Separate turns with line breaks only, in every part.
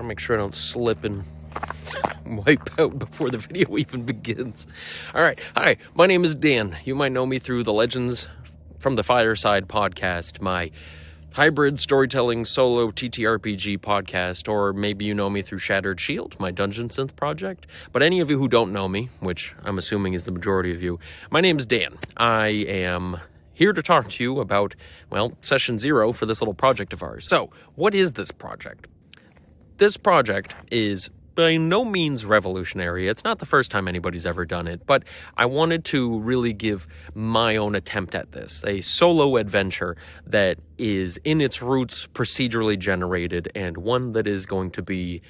to make sure I don't slip and wipe out before the video even begins. All right. Hi, my name is Dan. You might know me through the Legends from the Fireside podcast, my hybrid storytelling solo TTRPG podcast, or maybe you know me through Shattered Shield, my Dungeon Synth project. But any of you who don't know me, which I'm assuming is the majority of you, my name is Dan. I am here to talk to you about, well, session 0 for this little project of ours. So, what is this project? This project is by no means revolutionary. It's not the first time anybody's ever done it, but I wanted to really give my own attempt at this, a solo adventure that is in its roots procedurally generated and one that is going to be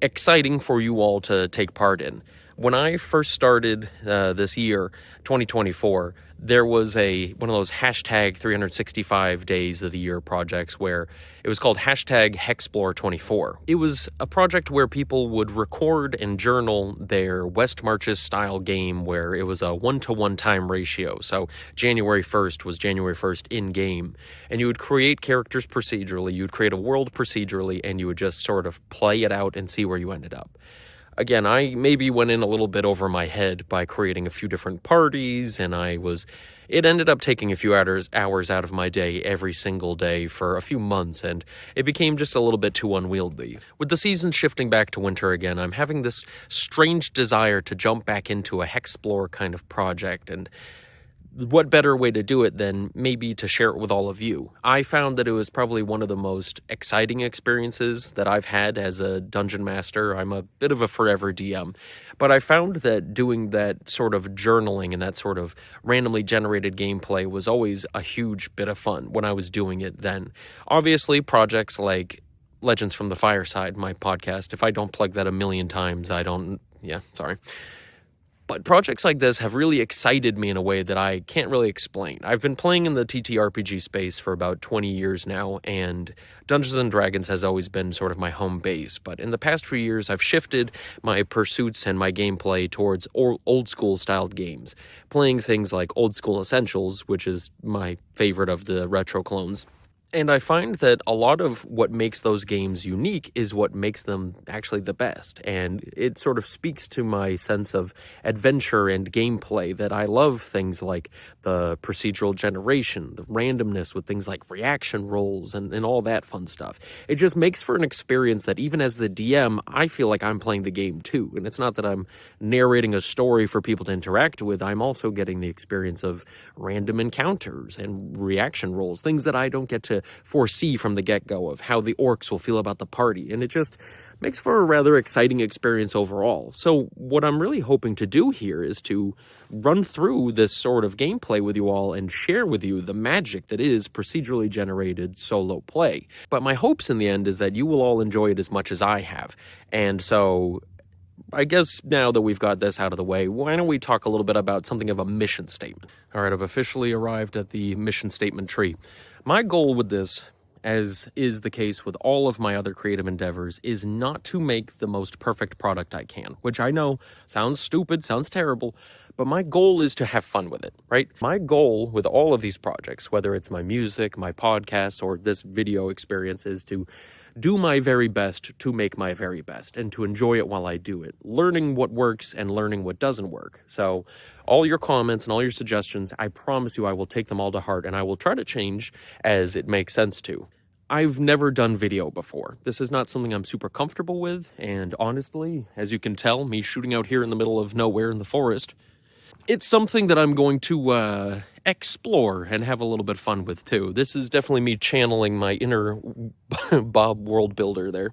exciting for you all to take part in. When I first started this year, 2024, there was one of those hashtag 365 days of the year projects where it was called hashtag Hexplore24. It was a project where people would record and journal their West Marches style game where it was a 1-to-1 time ratio. So January 1st was January 1st in game. And you would create characters procedurally, you'd create a world procedurally, and you would just sort of play it out and see where you ended up. Again, I maybe went in a little bit over my head by creating a few different parties, and it ended up taking a few hours out of my day every single day for a few months, and it became just a little bit too unwieldy. With the season shifting back to winter again, I'm having this strange desire to jump back into a Hexplore kind of project, and what better way to do it than maybe to share it with all of you? I found that it was probably one of the most exciting experiences that I've had as a dungeon master. I'm a bit of a forever DM, but I found that doing that sort of journaling and that sort of randomly generated gameplay was always a huge bit of fun when I was doing it then. Obviously, projects like Legends from the Fireside, my podcast, if I don't plug that a million times, sorry. But projects like this have really excited me in a way that I can't really explain. I've been playing in the TTRPG space for about 20 years now, and Dungeons & Dragons has always been sort of my home base. But in the past few years, I've shifted my pursuits and my gameplay towards old-school styled games, playing things like Old School Essentials, which is my favorite of the retro clones. And I find that a lot of what makes those games unique is what makes them actually the best. And it sort of speaks to my sense of adventure and gameplay that I love things like the procedural generation, the randomness with things like reaction rolls and all that fun stuff. It just makes for an experience that even as the DM, I feel like I'm playing the game too. And it's not that I'm narrating a story for people to interact with. I'm also getting the experience of random encounters and reaction rolls, things that I don't get to foresee from the get-go of how the orcs will feel about the party, and it just makes for a rather exciting experience overall. So what I'm really hoping to do here is to run through this sort of gameplay with you all and share with you the magic that is procedurally generated solo play. But my hopes in the end is that you will all enjoy it as much as I have. And so I guess now that we've got this out of the way, why don't we talk a little bit about something of a mission statement? All right, I've officially arrived at the mission statement tree. My goal with this, as is the case with all of my other creative endeavors, is not to make the most perfect product I can, which I know sounds stupid, sounds terrible, but my goal is to have fun with it, right? My goal with all of these projects, whether it's my music, my podcasts, or this video experience, is to do my very best to make my very best and to enjoy it while I do it, learning what works and learning what doesn't work. So all your comments and all your suggestions, I promise you I will take them all to heart, and I will try to change as it makes sense to. I've never done video before. This is not something I'm super comfortable with, and honestly, as you can tell, me shooting out here in the middle of nowhere in the forest, it's something that I'm going to explore and have a little bit of fun with too. This is definitely me channeling my inner Bob World Builder there.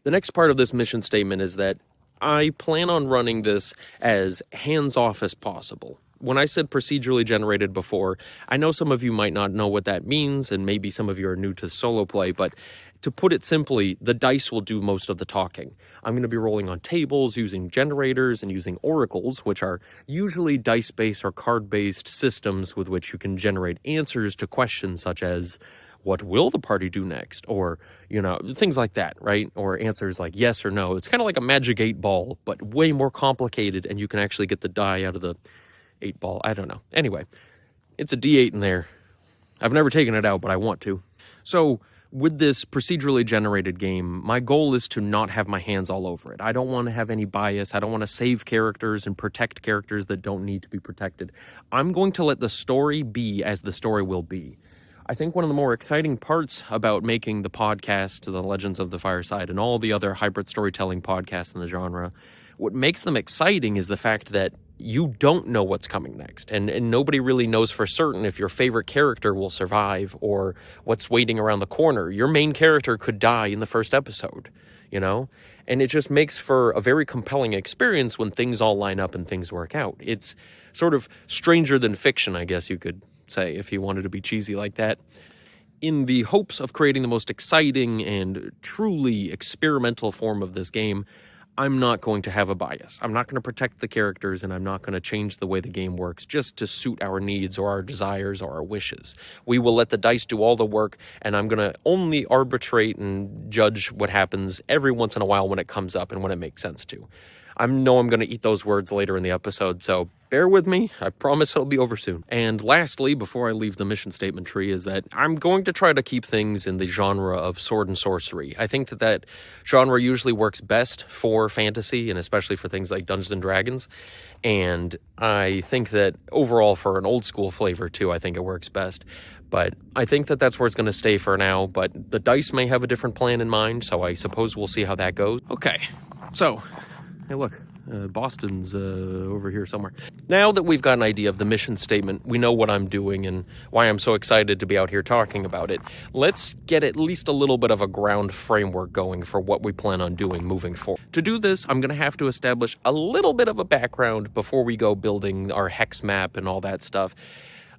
The next part of this mission statement is that I plan on running this as hands-off as possible. When I said procedurally generated before, I know some of you might not know what that means, and maybe some of you are new to solo play, but to put it simply, the dice will do most of the talking. I'm going to be rolling on tables, using generators, and using oracles, which are usually dice-based or card-based systems with which you can generate answers to questions such as, what will the party do next? Or, things like that, right? Or answers like yes or no. It's kind of like a magic 8-ball, but way more complicated, and you can actually get the die out of the 8-ball. I don't know. Anyway, it's a D8 in there. I've never taken it out, but I want to. So with this procedurally generated game, my goal is to not have my hands all over it. I don't want to have any bias. I don't want to save characters and protect characters that don't need to be protected. I'm going to let the story be as the story will be. I think one of the more exciting parts about making the podcast, The Legends of the Fireside, and all the other hybrid storytelling podcasts in the genre, what makes them exciting is the fact that you don't know what's coming next, and nobody really knows for certain if your favorite character will survive or what's waiting around the corner. Your main character could die in the first episode, and it just makes for a very compelling experience when things all line up and things work out. It's sort of stranger than fiction, I guess you could say, if you wanted to be cheesy like that. In the hopes of creating the most exciting and truly experimental form of this game, I'm not going to have a bias. I'm not going to protect the characters, and I'm not going to change the way the game works just to suit our needs or our desires or our wishes. We will let the dice do all the work, and I'm going to only arbitrate and judge what happens every once in a while when it comes up and when it makes sense to. I know I'm going to eat those words later in the episode, so bear with me. I promise it'll be over soon. And lastly, before I leave the mission statement tree, is that I'm going to try to keep things in the genre of sword and sorcery. I think that genre usually works best for fantasy, and especially for things like Dungeons and Dragons. And I think that overall for an old school flavor too, I think it works best. But I think that that's where it's going to stay for now. But the dice may have a different plan in mind, so I suppose we'll see how that goes. Okay, so hey, look, Boston's over here somewhere. Now that we've got an idea of the mission statement, we know what I'm doing and why I'm so excited to be out here talking about it. Let's get at least a little bit of a ground framework going for what we plan on doing moving forward. To do this, I'm going to have to establish a little bit of a background before we go building our hex map and all that stuff.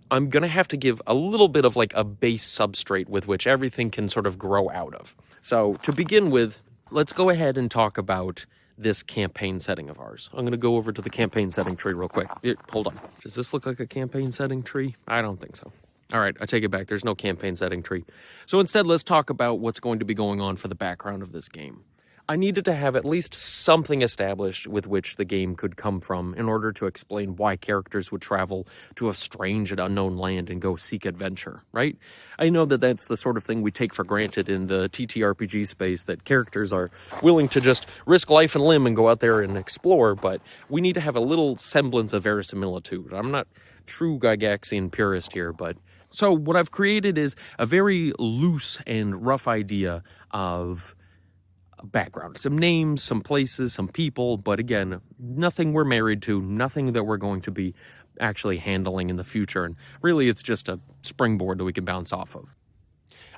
I'm going to have to give a little bit of like a base substrate with which everything can sort of grow out of. So to begin with, let's go ahead and talk about this campaign setting of ours. I'm going to go over to the campaign setting tree real quick. Hold on. Does this look like a campaign setting tree? I don't think so. All right, I take it back. There's no campaign setting tree. So instead, let's talk about what's going to be going on for the background of this game. I needed to have at least something established with which the game could come from in order to explain why characters would travel to a strange and unknown land and go seek adventure, right? I know that that's the sort of thing we take for granted in the TTRPG space, that characters are willing to just risk life and limb and go out there and explore, but we need to have a little semblance of verisimilitude. I'm not true Gygaxian purist here, but so what I've created is a very loose and rough idea of background, some names, some places, some people, but again, nothing we're married to, nothing that we're going to be actually handling in the future, and really it's just a springboard that we can bounce off of.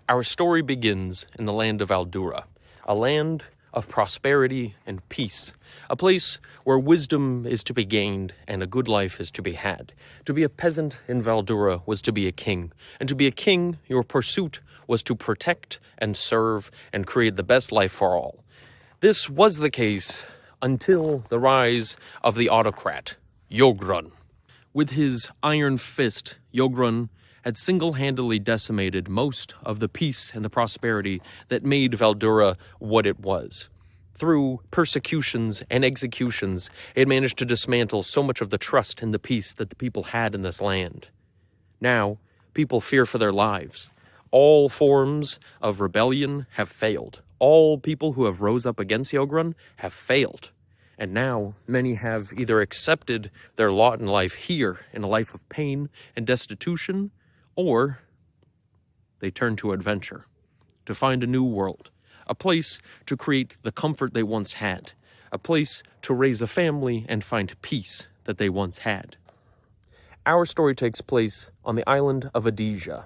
Our story begins in the land of Aldura, a land of prosperity and peace, a place where wisdom is to be gained and a good life is to be had. To be a peasant in Valdura was to be a king, and to be a king, your pursuit was to protect and serve and create the best life for all. This was the case until the rise of the autocrat, Yogrun. With his iron fist, Yogrun had single-handedly decimated most of the peace and the prosperity that made Valdura what it was. Through persecutions and executions, it managed to dismantle so much of the trust and the peace that the people had in this land. Now, people fear for their lives. All forms of rebellion have failed. All people who have rose up against Yogrun have failed. And now many have either accepted their lot in life here in a life of pain and destitution, or they turn to adventure, to find a new world, a place to create the comfort they once had, a place to raise a family and find peace that they once had. Our story takes place on the island of Adesia.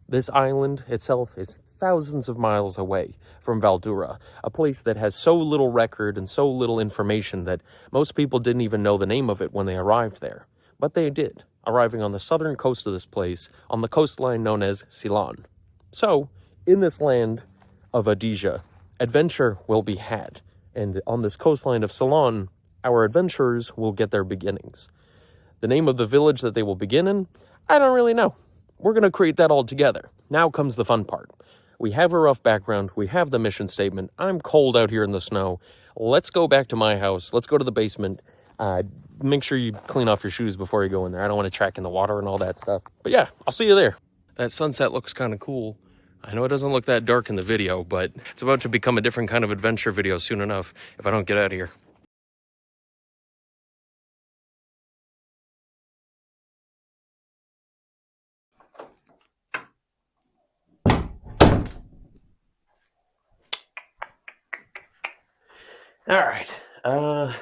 This island itself is thousands of miles away from Valdura, a place that has so little record and so little information that most people didn't even know the name of it when they arrived there. But they did, arriving on the southern coast of this place, on the coastline known as Ceylon. So, in this land of Adesia, adventure will be had, and on this coastline of Ceylon, our adventurers will get their beginnings. The name of the village that they will begin in, I don't really know. We're going to create that all together. Now comes the fun part. We have a rough background. We have the mission statement. I'm cold out here in the snow. Let's go back to my house. Let's go to the basement. Make sure you clean off your shoes before you go in there. I don't want to track in the water and all that stuff. But yeah, I'll see you there. That sunset looks kind of cool. I know it doesn't look that dark in the video, but it's about to become a different kind of adventure video soon enough if I don't get out of here. All right. Huh.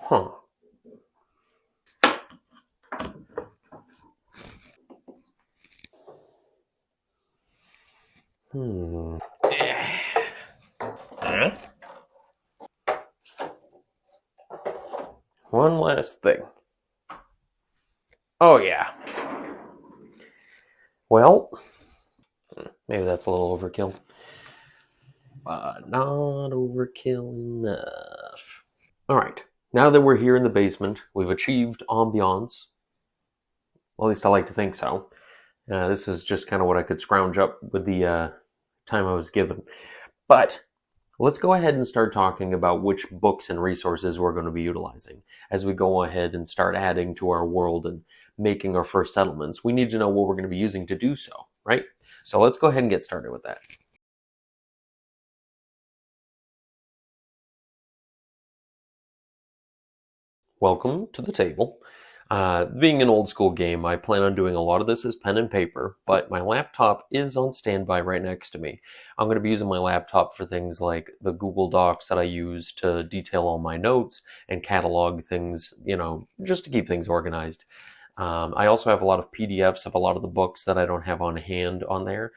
Huh? One last thing. Oh, yeah. Well, maybe that's a little overkill. But not overkill enough. All right. Now that we're here in the basement, we've achieved ambiance. Well, at least I like to think so. This is just kind of what I could scrounge up with the time I was given. But let's go ahead and start talking about which books and resources we're going to be utilizing. As we go ahead and start adding to our world and making our first settlements, we need to know what we're going to be using to do so, right? So let's go ahead and get started with that. Welcome to the table. Being an old school game, I plan on doing a lot of this as pen and paper, but my laptop is on standby right next to me. I'm going to be using my laptop for things like the Google Docs that I use to detail all my notes and catalog things, just to keep things organized. I also have a lot of PDFs of a lot of the books that I don't have on hand on there.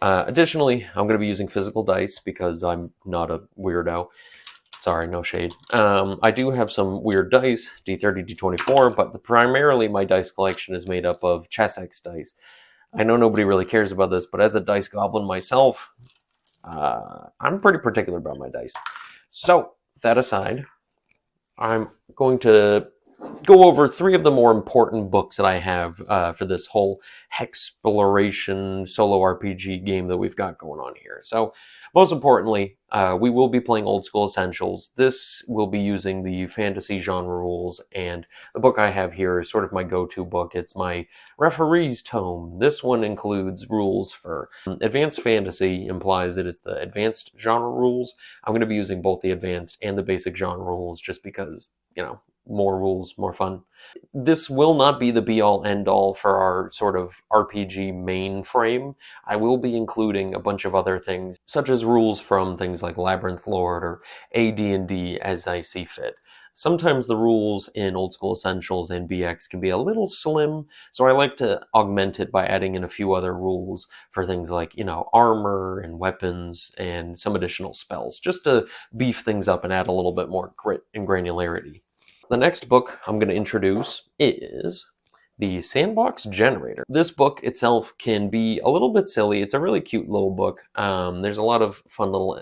Additionally, I'm going to be using physical dice because I'm not a weirdo. Sorry, no shade. I do have some weird dice, D30, D24, but primarily my dice collection is made up of Chessex dice. I know nobody really cares about this, but as a dice goblin myself, I'm pretty particular about my dice. So, that aside, I'm going to go over 3 of the more important books that I have for this whole Hexploration solo RPG game that we've got going on here. So, most importantly, we will be playing Old School Essentials. This will be using the fantasy genre rules, and the book I have here is sort of my go-to book. It's my referee's tome. This one includes rules for advanced fantasy, implies that it's the advanced genre rules. I'm going to be using both the advanced and the basic genre rules just because, more rules, more fun. This will not be the be-all, end-all for our sort of RPG mainframe. I will be including a bunch of other things, such as rules from things like Labyrinth Lord or AD&D as I see fit. Sometimes the rules in Old School Essentials and BX can be a little slim, so I like to augment it by adding in a few other rules for things like, armor and weapons and some additional spells, just to beef things up and add a little bit more grit and granularity. The next book I'm going to introduce is The Sandbox Generator. This book itself can be a little bit silly. It's a really cute little book. There's a lot of fun little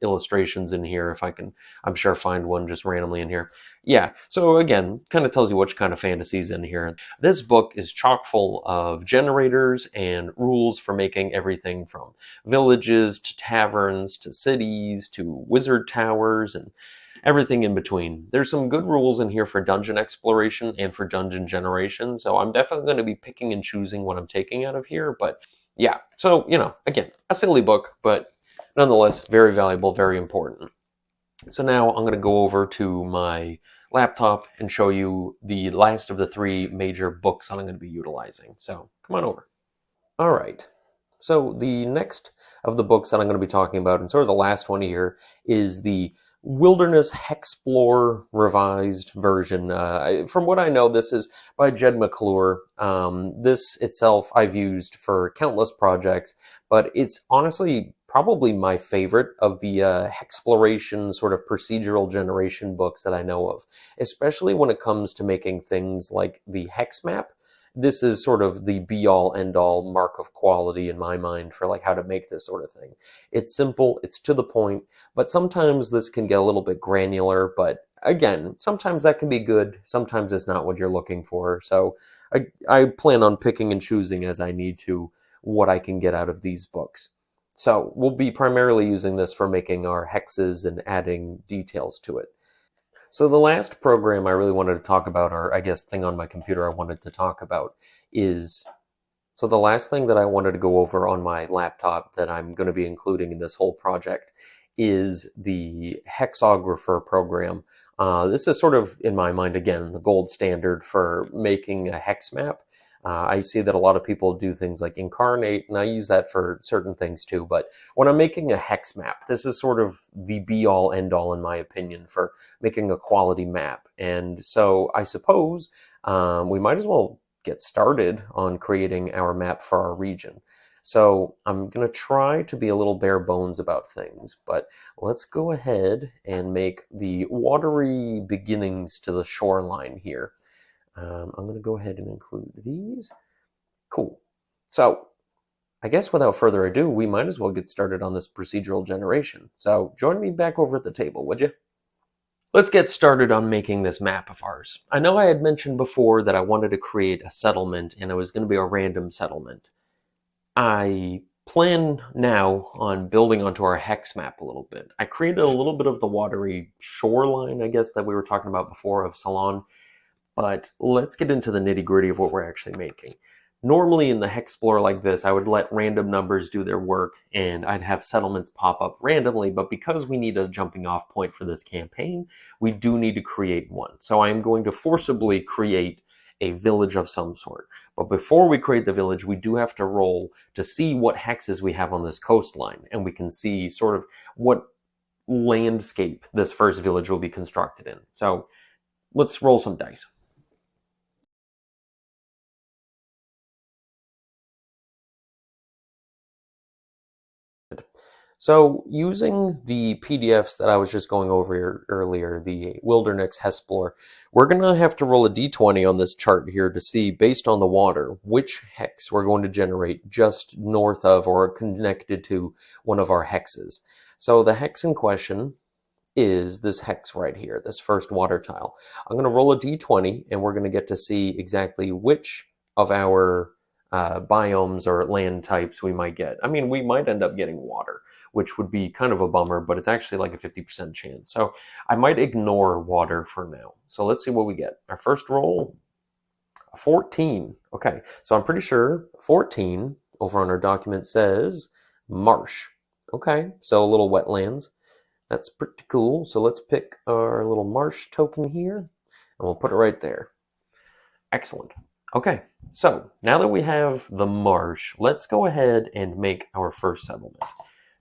illustrations in here. If I can, I'm sure, find one just randomly in here. Yeah, so again, kind of tells you which kind of fantasy's in here. This book is chock full of generators and rules for making everything from villages to taverns to cities to wizard towers and everything in between. There's some good rules in here for dungeon exploration and for dungeon generation, so I'm definitely going to be picking and choosing what I'm taking out of here, but yeah. So, again, a silly book, but nonetheless, very valuable, very important. So now I'm going to go over to my laptop and show you the last of the 3 major books that I'm going to be utilizing. So, come on over. All right. So the next of the books that I'm going to be talking about, and sort of the last one here, is the Wilderness Hexplore revised version. From what I know, this is by Jed McClure. This itself I've used for countless projects, but it's honestly probably my favorite of the Hexploration sort of procedural generation books that I know of, especially when it comes to making things like the Hexmap. This is sort of the be-all, end-all mark of quality in my mind for like how to make this sort of thing. It's simple, it's to the point, but sometimes this can get a little bit granular, but again, sometimes that can be good, sometimes it's not what you're looking for. So I plan on picking and choosing as I need to what I can get out of these books. So we'll be primarily using this for making our hexes and adding details to it. So the last program I really wanted to talk about, or I guess thing on my computer I wanted to talk about, is So the last thing that I wanted to go over on my laptop that I'm going to be including in this whole project is the hexographer program. This is sort of, in my mind, again, the gold standard for making a hex map. I see that a lot of people do things like incarnate, and I use that for certain things too. But when I'm making a hex map, this is sort of the be-all, end-all, in my opinion, for making a quality map. And so I suppose we might as well get started on creating our map for our region. So I'm going to try to be a little bare bones about things, but let's go ahead and make the watery beginnings to the shoreline here. I'm going to go ahead and include these. Cool. So I guess without further ado, we might as well get started on this procedural generation. So join me back over at the table, would you? Let's get started on making this map of ours. I know I had mentioned before that I wanted to create a settlement, and it was going to be a random settlement. I plan now on building onto our hex map a little bit. I created a little bit of the watery shoreline, I guess, that we were talking about before of Ceylon, but let's get into the nitty-gritty of what we're actually making. Normally in the Hexplorer like this, I would let random numbers do their work and I'd have settlements pop up randomly, but because we need a jumping off point for this campaign, we do need to create one. So I am going to forcibly create a village of some sort. But before we create the village, we do have to roll to see what hexes we have on this coastline, and we can see sort of what landscape this first village will be constructed in. So let's roll some dice. So using the PDFs that I was just going over earlier, the Wilderness Hexplorer, we're going to have to roll a d20 on this chart here to see, based on the water, which hex we're going to generate just north of or connected to one of our hexes. So the hex in question is this hex right here, this first water tile. I'm going to roll a d20 and we're going to get to see exactly which of our biomes or land types we might get. I mean, we might end up getting water, which would be kind of a bummer, but it's actually like a 50% chance. So I might ignore water for now. So let's see what we get. Our first roll, 14. Okay, so I'm pretty sure 14 over on our document says marsh. Okay, so a little wetlands. That's pretty cool. So let's pick our little marsh token here, and we'll put it right there. Excellent. Okay, so now that we have the marsh, let's go ahead and make our first settlement.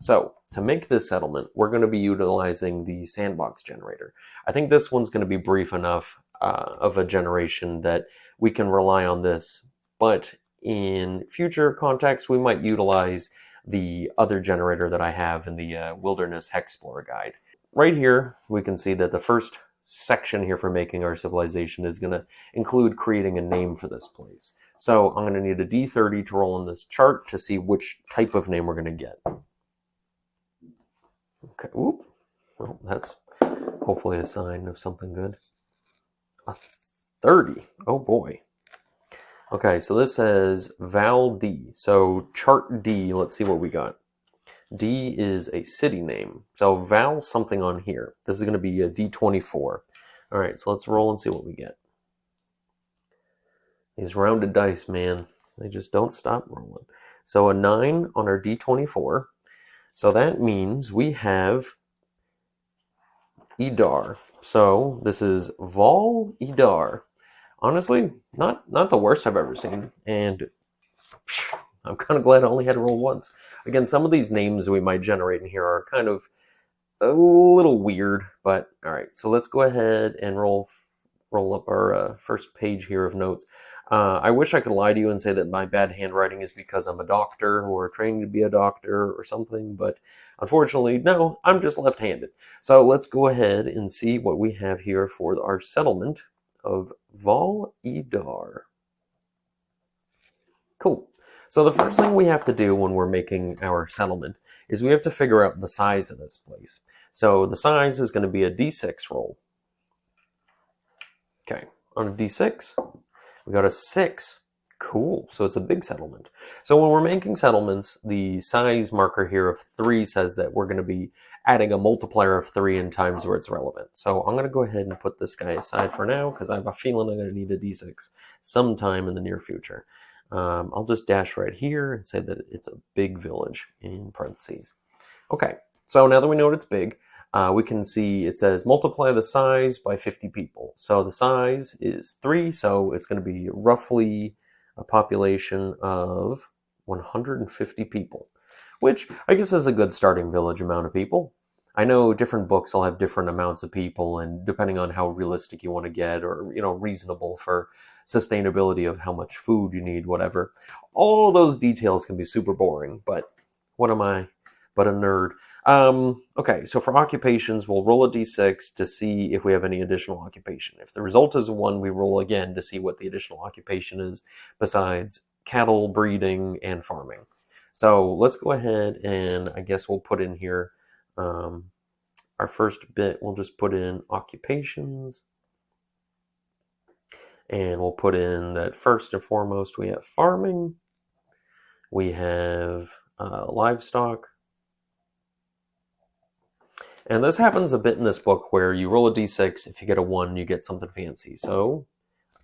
So to make this settlement, we're going to be utilizing the sandbox generator. I think this one's going to be brief enough of a generation that we can rely on this, but in future contexts, we might utilize the other generator that I have in the Wilderness Hexplorer guide. Right here, we can see that the first section here for making our civilization is going to include creating a name for this place. So I'm going to need a D30 to roll on this chart to see which type of name we're going to get. Okay, ooh, well, that's hopefully a sign of something good. A 30, oh boy. Okay, so this says Val D. So chart D, let's see what we got. D is a city name. So Val something on here. This is going to be a D24. All right, so let's roll and see what we get. These rounded dice, man, they just don't stop rolling. So a 9 on our D24. So that means we have Idar. So this is Vol Idar. Honestly, not the worst I've ever seen. And I'm kind of glad I only had to roll once. Again, some of these names we might generate in here are kind of a little weird, but all right. So let's go ahead and roll up our first page here of notes. I wish I could lie to you and say that my bad handwriting is because I'm a doctor or training to be a doctor or something, but unfortunately, no, I'm just left-handed. So let's go ahead and see what we have here for our settlement of Val Idar. Cool. So the first thing we have to do when we're making our settlement is we have to figure out the size of this place. So the size is going to be a D6 roll. Okay, on a D6, we got a 6. Cool, so it's a big settlement. So when we're making settlements, the size marker here of 3 says that we're going to be adding a multiplier of 3 in times where it's relevant. So I'm going to go ahead and put this guy aside for now because I have a feeling I'm going to need a D6 sometime in the near future. I'll just dash right here and say that it's a big village in parentheses. Okay, so now that we know what it's big, we can see it says multiply the size by 50 people. So the size is 3, so it's going to be roughly a population of 150 people, which I guess is a good starting village amount of people. I know different books will have different amounts of people, and depending on how realistic you want to get, or reasonable for sustainability of how much food you need, whatever. All those details can be super boring, but what am I but a nerd? Okay, so for occupations, we'll roll a d6 to see if we have any additional occupation. If the result is a 1, we roll again to see what the additional occupation is besides cattle breeding and farming. So let's go ahead and I guess we'll put in here our first bit. We'll just put in occupations, and we'll put in that first and foremost we have farming, we have livestock. And this happens a bit in this book where you roll a d6. If you get a 1, you get something fancy. So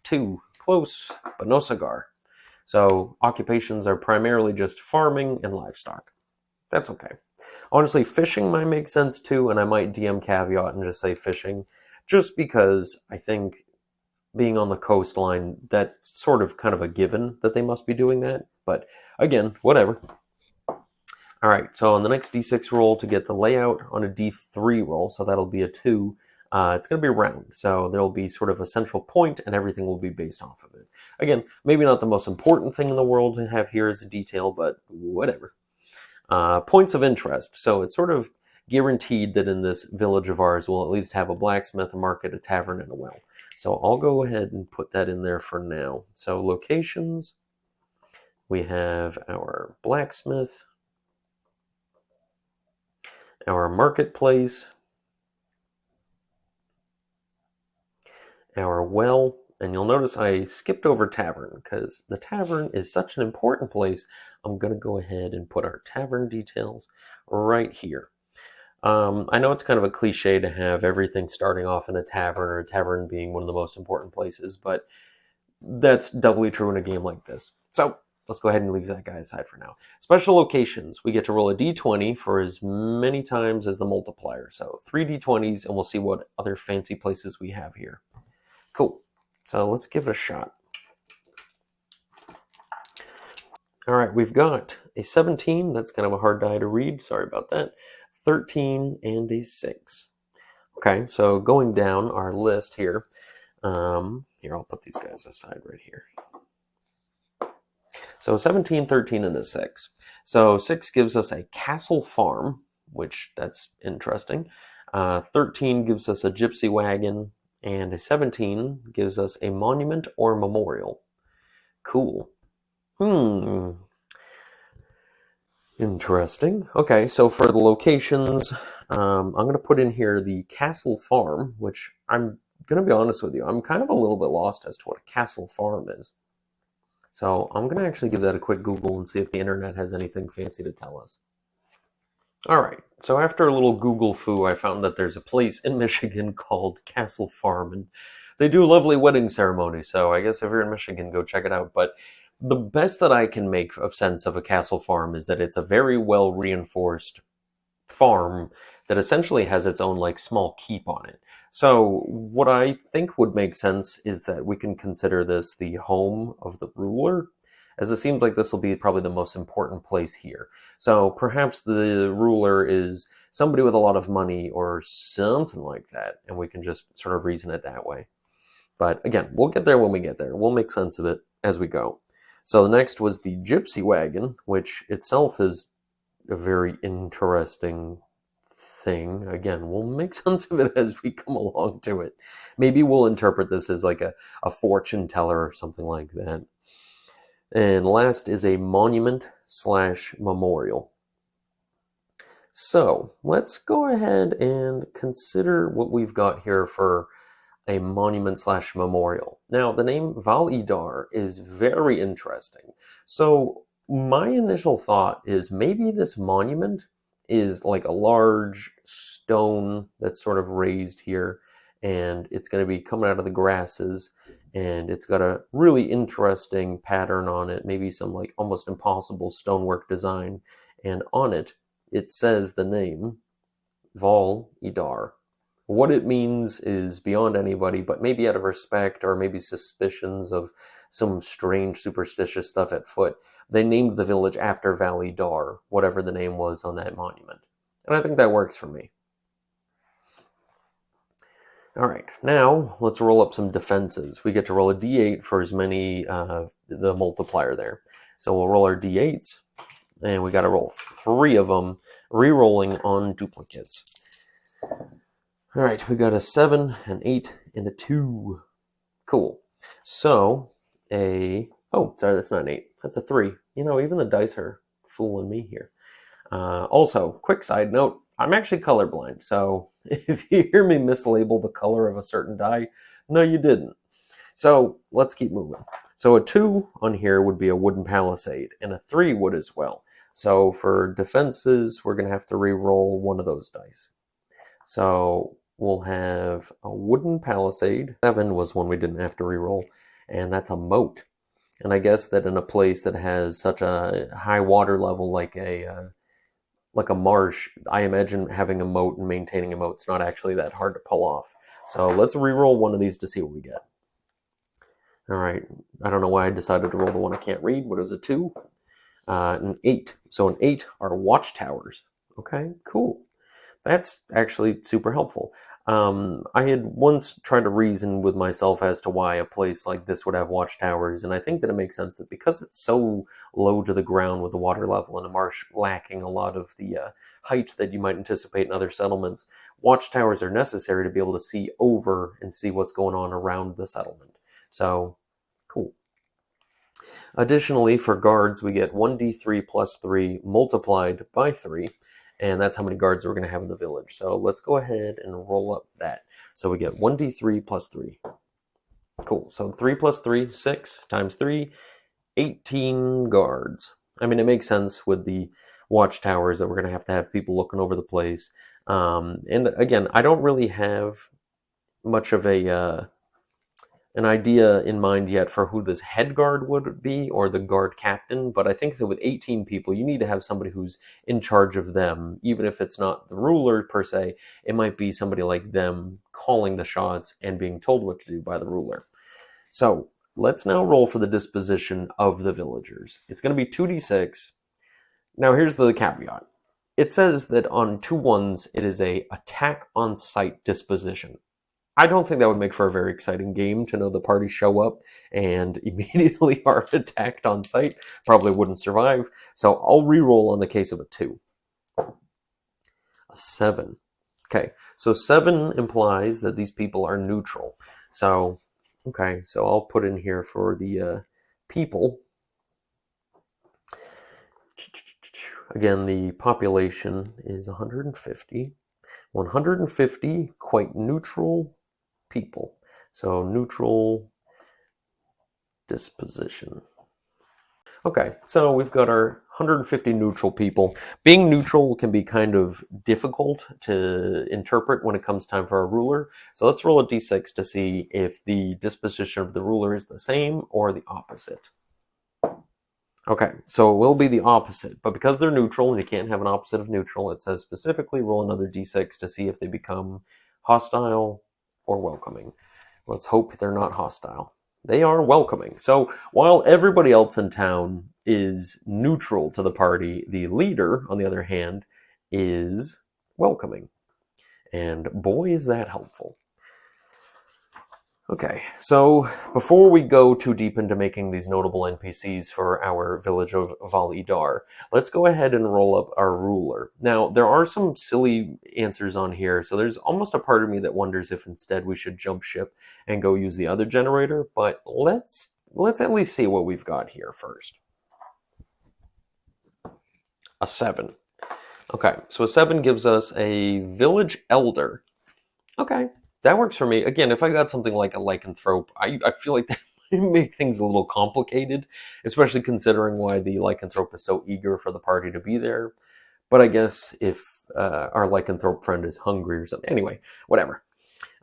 2, close, but no cigar. So occupations are primarily just farming and livestock. That's okay. Honestly, fishing might make sense too, and I might DM caveat and just say fishing, just because I think being on the coastline, that's sort of kind of a given that they must be doing that. But again, whatever. All right, so on the next d6 roll to get the layout on a d3 roll, so that'll be a 2, it's going to be round. So there'll be sort of a central point and everything will be based off of it. Again, maybe not the most important thing in the world to have here as a detail, but whatever. Points of interest. So it's sort of guaranteed that in this village of ours we'll at least have a blacksmith, a market, a tavern, and a well. So I'll go ahead and put that in there for now. So locations, we have our blacksmith, our marketplace, our well, and you'll notice I skipped over tavern because the tavern is such an important place. I'm going to go ahead and put our tavern details right here. I know it's kind of a cliche to have everything starting off in a tavern, or a tavern being one of the most important places, but that's doubly true in a game like this. So let's go ahead and leave that guy aside for now. Special locations. We get to roll a d20 for as many times as the multiplier. So 3 d20s, and we'll see what other fancy places we have here. Cool. So let's give it a shot. All right, we've got a 17. That's kind of a hard die to read. Sorry about that. 13 and a 6. Okay, so going down our list here. Here, I'll put these guys aside right here. So 17, 13, and a 6. So 6 gives us a castle farm, which that's interesting. 13 gives us a gypsy wagon, and a 17 gives us a monument or memorial. Cool. Interesting. Okay, so for the locations, I'm going to put in here the castle farm, which I'm going to be honest with you, I'm kind of a little bit lost as to what a castle farm is. So I'm going to actually give that a quick Google and see if the internet has anything fancy to tell us. All right, so after a little Google foo, I found that there's a place in Michigan called Castle Farm, and they do lovely wedding ceremonies, so I guess if you're in Michigan, go check it out. But the best that I can make of sense of a castle farm is that it's a very well reinforced farm that essentially has its own like small keep on it. So what I think would make sense is that we can consider this the home of the ruler, as it seems like this will be probably the most important place here. So perhaps the ruler is somebody with a lot of money or something like that, and we can just sort of reason it that way. But again, we'll get there when we get there. We'll make sense of it as we go. So the next was the gypsy wagon, which itself is a very interesting thing. Again, we'll make sense of it as we come along to it. Maybe we'll interpret this as like a fortune teller or something like that. And last is a monument / memorial. So let's go ahead and consider what we've got here for a monument / memorial. Now, the name Val-Idar is very interesting. So my initial thought is maybe this monument is like a large stone that's sort of raised here, and it's going to be coming out of the grasses, and it's got a really interesting pattern on it, maybe some like almost impossible stonework design, and on it it says the name Val Idar. What it means is beyond anybody, but maybe out of respect or maybe suspicions of some strange superstitious stuff at foot, they named the village after Val Idar, whatever the name was on that monument. And I think that works for me. All right, now let's roll up some defenses. We get to roll a d8 for as many, the multiplier there. So we'll roll our d8s, and we got to roll 3 of them, re-rolling on duplicates. All right, we got a 7, an 8, and a 2. Cool. So, oh, sorry, that's not an 8. That's a 3. You know, even the dice are fooling me here. Also, quick side note, I'm actually colorblind, so if you hear me mislabel the color of a certain die, no, you didn't. So let's keep moving. So a 2 on here would be a wooden palisade, and a 3 would as well. So for defenses, we're going to have to re-roll one of those dice. So we'll have a wooden palisade. 7 was one we didn't have to re-roll, and that's a moat. And I guess that in a place that has such a high water level like a marsh, I imagine having a moat and maintaining a moat's not actually that hard to pull off. So let's re-roll one of these to see what we get. All right, I don't know why I decided to roll the one I can't read, but it was a 2, an 8. So an 8 are watchtowers. Okay, cool. That's actually super helpful. I had once tried to reason with myself as to why a place like this would have watchtowers, and I think that it makes sense that because it's so low to the ground with the water level and a marsh lacking a lot of the height that you might anticipate in other settlements, watchtowers are necessary to be able to see over and see what's going on around the settlement. So, cool. Additionally, for guards, we get 1d3 plus 3 multiplied by 3. And that's how many guards we're going to have in the village. So let's go ahead and roll up that. So we get 1d3 plus 3. Cool. So 3 plus 3, 6 times 3, 18 guards. I mean, it makes sense with the watchtowers that we're going to have people looking over the place. And again, I don't really have much of an idea in mind yet for who this head guard would be or the guard captain, but I think that with 18 people, you need to have somebody who's in charge of them. Even if it's not the ruler per se, it might be somebody like them calling the shots and being told what to do by the ruler. So let's now roll for the disposition of the villagers. It's going to be 2d6. Now here's the caveat. It says that on 2 1s, it is a attack on sight disposition. I don't think that would make for a very exciting game to know the party show up and immediately are attacked on sight. Probably wouldn't survive. So I'll re-roll on the case of a 2. A 7. Okay, so 7 implies that these people are neutral. So, okay, so I'll put in here for the people. Again, the population is 150. 150 quite neutral people. So neutral disposition. Okay, so we've got our 150 neutral people. Being neutral can be kind of difficult to interpret when it comes time for a ruler. So let's roll a d6 to see if the disposition of the ruler is the same or the opposite. Okay, so it will be the opposite, but because they're neutral and you can't have an opposite of neutral, it says specifically roll another d6 to see if they become hostile or welcoming. Let's hope they're not hostile. They are welcoming. So while everybody else in town is neutral to the party, the leader, on the other hand, is welcoming. And boy, is that helpful. Okay, so before we go too deep into making these notable NPCs for our village of Val Idar, let's go ahead and roll up our ruler. Now, there are some silly answers on here, so there's almost a part of me that wonders if instead we should jump ship and go use the other generator, but let's at least see what we've got here first. A 7. Okay, so a 7 gives us a village elder. Okay. That works for me. Again, if I got something like a lycanthrope, I feel like that might make things a little complicated, especially considering why the lycanthrope is so eager for the party to be there. But I guess if our lycanthrope friend is hungry or something. Anyway, whatever.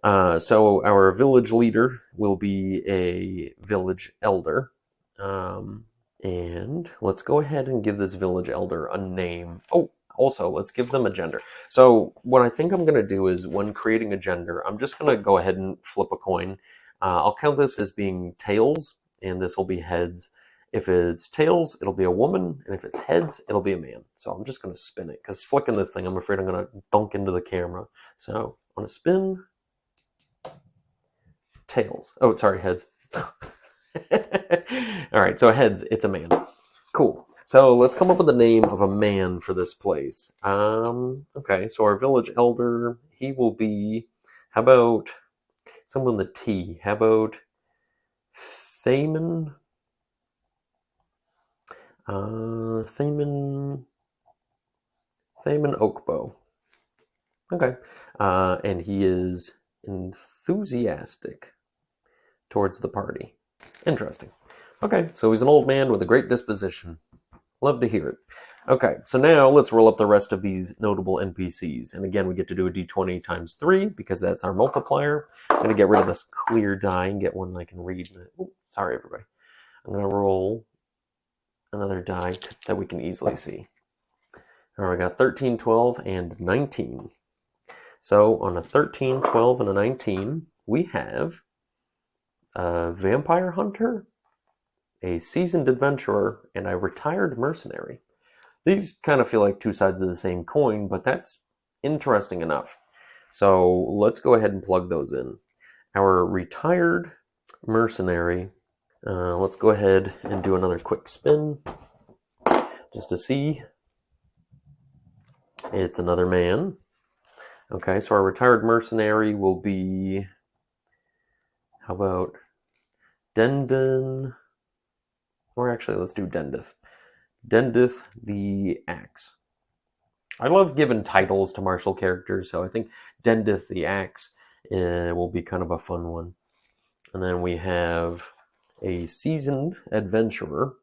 So our village leader will be a village elder. And let's go ahead and give this village elder a name. Oh, also, let's give them a gender. So what I think I'm going to do is when creating a gender, I'm just going to go ahead and flip a coin. I'll count this as being tails, and this will be heads. If it's tails, it'll be a woman, and if it's heads, it'll be a man. So I'm just going to spin it, because flicking this thing, I'm afraid I'm going to dunk into the camera. So I'm going to spin. Tails. Oh, sorry, heads. All right, so heads, it's a man. Cool. So let's come up with the name of a man for this place. Okay, so our village elder, he will be, how about someone with a T? How about Thaman? Thaman Oakbow. Okay. And he is enthusiastic towards the party. Interesting. Okay, so he's an old man with a great disposition. Love to hear it. Okay, so now let's roll up the rest of these notable NPCs. And again, we get to do a d20 times 3 because that's our multiplier. I'm going to get rid of this clear die and get one I can read. Ooh, sorry, everybody. I'm going to roll another die that we can easily see. All right, we got 13, 12, and 19. So on a 13, 12, and a 19, we have a vampire hunter, a seasoned adventurer, and a retired mercenary. These kind of feel like two sides of the same coin, but that's interesting enough. So let's go ahead and plug those in. Our retired mercenary, let's go ahead and do another quick spin just to see. It's another man. Okay, so our retired mercenary will be, how about Dendon? Or actually, let's do Dendith. Dendith the Axe. I love giving titles to martial characters, so I think Dendith the Axe will be kind of a fun one. And then we have a seasoned adventurer.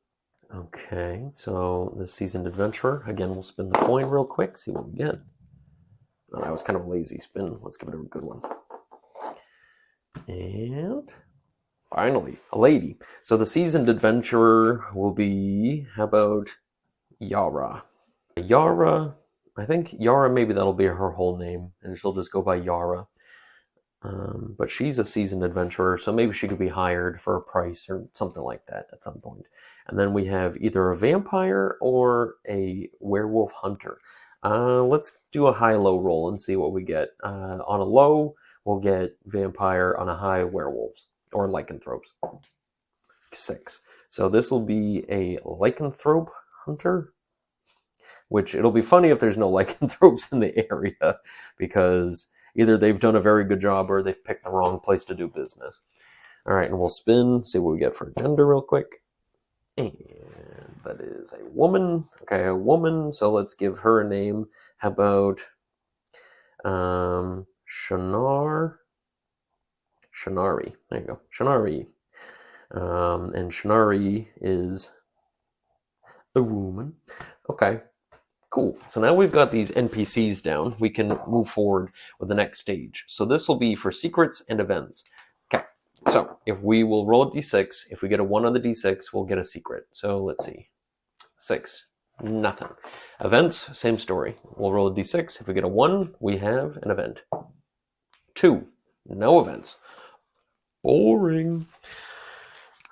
Okay, so the seasoned adventurer, again, we'll spin the coin real quick, see what we get. Oh, that was kind of a lazy spin. Let's give it a good one. And finally, a lady. So the seasoned adventurer will be, how about Yara? Yara, I think Yara, maybe that'll be her whole name, and she'll just go by Yara. But she's a seasoned adventurer, so maybe she could be hired for a price or something like that at some point. And then we have either a vampire or a werewolf hunter. Let's do a high-low roll and see what we get. On a low, we'll get vampire. On a high, werewolves or lycanthropes. 6. So this will be a lycanthrope hunter, which it'll be funny if there's no lycanthropes in the area, because either they've done a very good job or they've picked the wrong place to do business. All right, and we'll spin, see what we get for gender real quick. And that is a woman. Okay, a woman, so let's give her a name. How about Shanari? There you go, Shanari. And Shanari is a woman. Okay, cool. So now we've got these NPCs down. We can move forward with the next stage. So this will be for secrets and events. Okay, so if we will roll a d6, if we get a 1 on the d6, we'll get a secret. So let's see. 6, nothing. Events, same story. We'll roll a d6. If we get a 1, we have an event. 2, no events. Boring.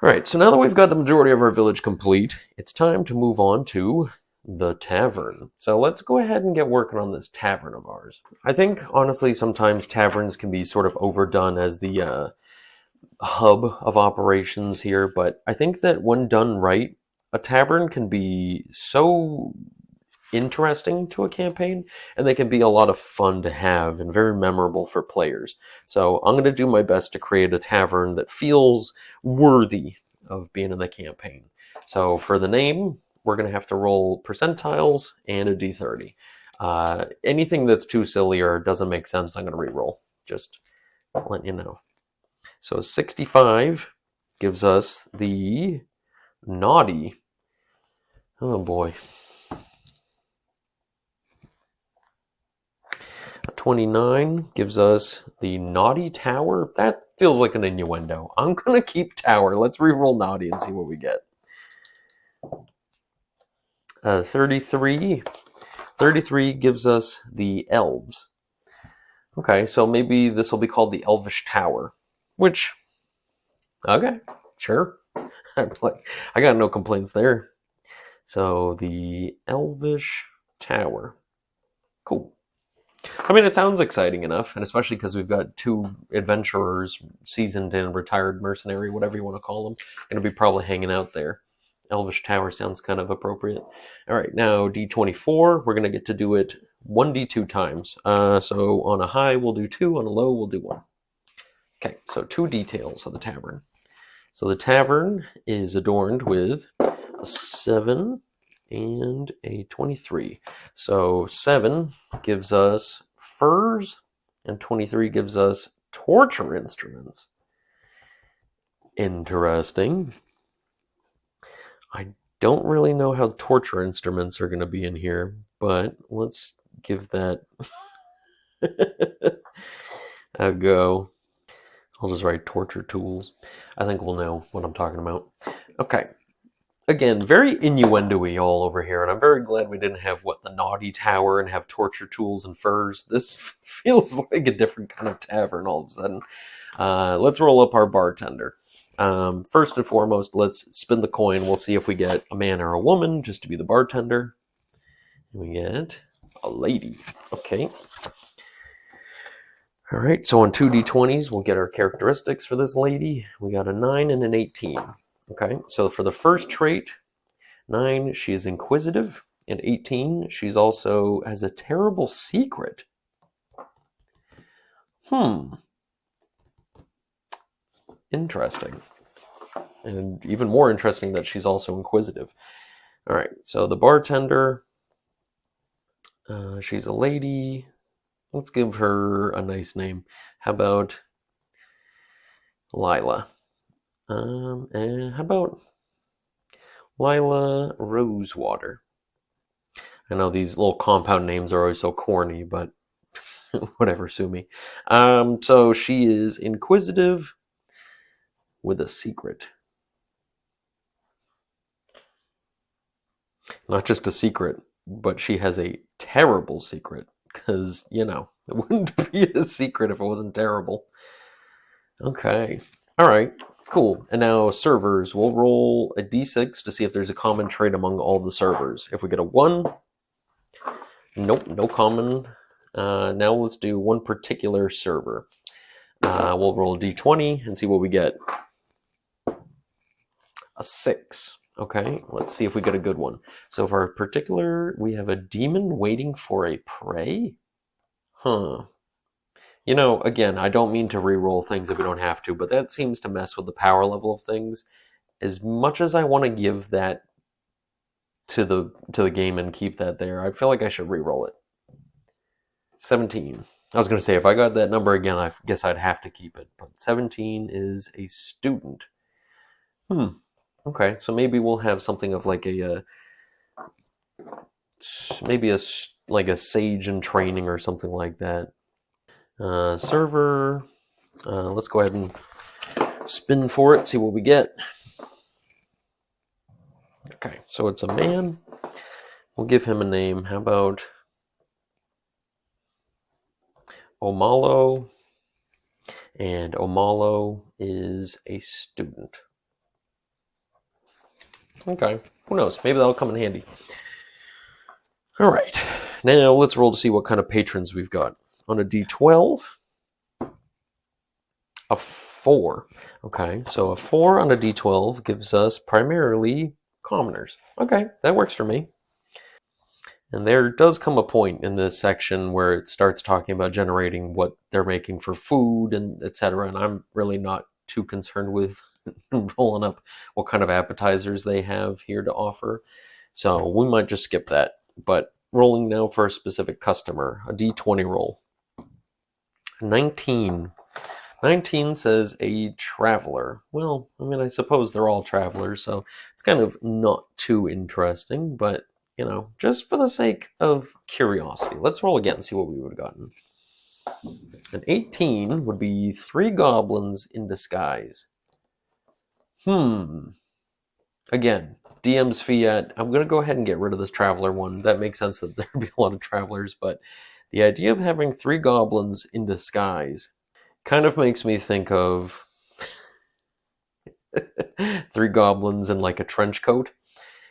All right, so now that we've got the majority of our village complete, it's time to move on to the tavern. So let's go ahead and get working on this tavern of ours. I think, honestly, sometimes taverns can be sort of overdone as the hub of operations here, but I think that when done right, a tavern can be so interesting to a campaign, and they can be a lot of fun to have and very memorable for players. So I'm going to do my best to create a tavern that feels worthy of being in the campaign. So for the name, we're going to have to roll percentiles and a d30. Anything that's too silly or doesn't make sense, I'm going to re-roll. Just letting you know. So 65 gives us the naughty. Oh boy. A D29 gives us the Naughty Tower. That feels like an innuendo. I'm going to keep Tower. Let's reroll Naughty and see what we get. 33. 33 gives us the Elves. Okay, so maybe this will be called the Elvish Tower. Which, okay, sure. I got no complaints there. So the Elvish Tower. Cool. I mean, it sounds exciting enough, and especially because we've got two adventurers, seasoned and retired mercenary, whatever you want to call them, going to be probably hanging out there. Elvish Tower sounds kind of appropriate. All right, now D24, we're going to get to do it 1d2 times. So on a high, we'll do 2. On a low, we'll do 1. Okay, so 2 details of the tavern. So the tavern is adorned with a 7 and a 23. So 7 gives us furs, and 23 gives us torture instruments. Interesting. I don't really know how torture instruments are going to be in here, but let's give that a go. I'll just write torture tools. I think we'll know what I'm talking about. Okay. Again, very innuendo-y all over here, and I'm very glad we didn't have, the Naughty Tower and have torture tools and furs. This feels like a different kind of tavern all of a sudden. Let's roll up our bartender. First and foremost, let's spin the coin. We'll see if we get a man or a woman just to be the bartender. We get a lady. Okay. All right, so on 2d20s, we'll get our characteristics for this lady. We got a 9 and an 18. Okay, so for the first trait, 9, she is inquisitive, and 18, she's also has a terrible secret. Interesting. And even more interesting that she's also inquisitive. All right, so the bartender, she's a lady. Let's give her a nice name. How about Lila? And how about Lila Rosewater? I know these little compound names are always so corny, but whatever, sue me. So she is inquisitive with a secret. Not just a secret, but she has a terrible secret. Because, it wouldn't be a secret if it wasn't terrible. Okay. All right. Cool. And now servers. We'll roll a d6 to see if there's a common trait among all the servers. If we get a 1, nope, no common. Now let's do one particular server. We'll roll a d20 and see what we get. A 6. Okay, let's see if we get a good one. So for our particular, we have a demon waiting for a prey? Huh. Again, I don't mean to re-roll things if we don't have to, but that seems to mess with the power level of things. As much as I want to give that to the game and keep that there, I feel like I should re-roll it. 17. I was going to say, if I got that number again, I guess I'd have to keep it. But 17 is a student. Okay, so maybe we'll have something of like maybe a sage in training or something like that. Server. Let's go ahead and spin for it, see what we get. Okay, so it's a man. We'll give him a name. How about Omalo? And Omalo is a student. Okay, who knows? Maybe that'll come in handy. All right, now let's roll to see what kind of patrons we've got. On a d12, a 4. Okay, so a 4 on a d12 gives us primarily commoners. Okay, that works for me. And there does come a point in this section where it starts talking about generating what they're making for food and etc. And I'm really not too concerned with rolling up what kind of appetizers they have here to offer. So we might just skip that. But rolling now for a specific customer, a d20 roll. 19. 19 says a traveler. Well, I suppose they're all travelers, so it's kind of not too interesting, but, just for the sake of curiosity. Let's roll again and see what we would have gotten. An 18 would be 3 goblins in disguise. Again, DM's fiat. I'm going to go ahead and get rid of this traveler one. That makes sense that there'd be a lot of travelers, but the idea of having 3 goblins in disguise kind of makes me think of 3 goblins in like a trench coat,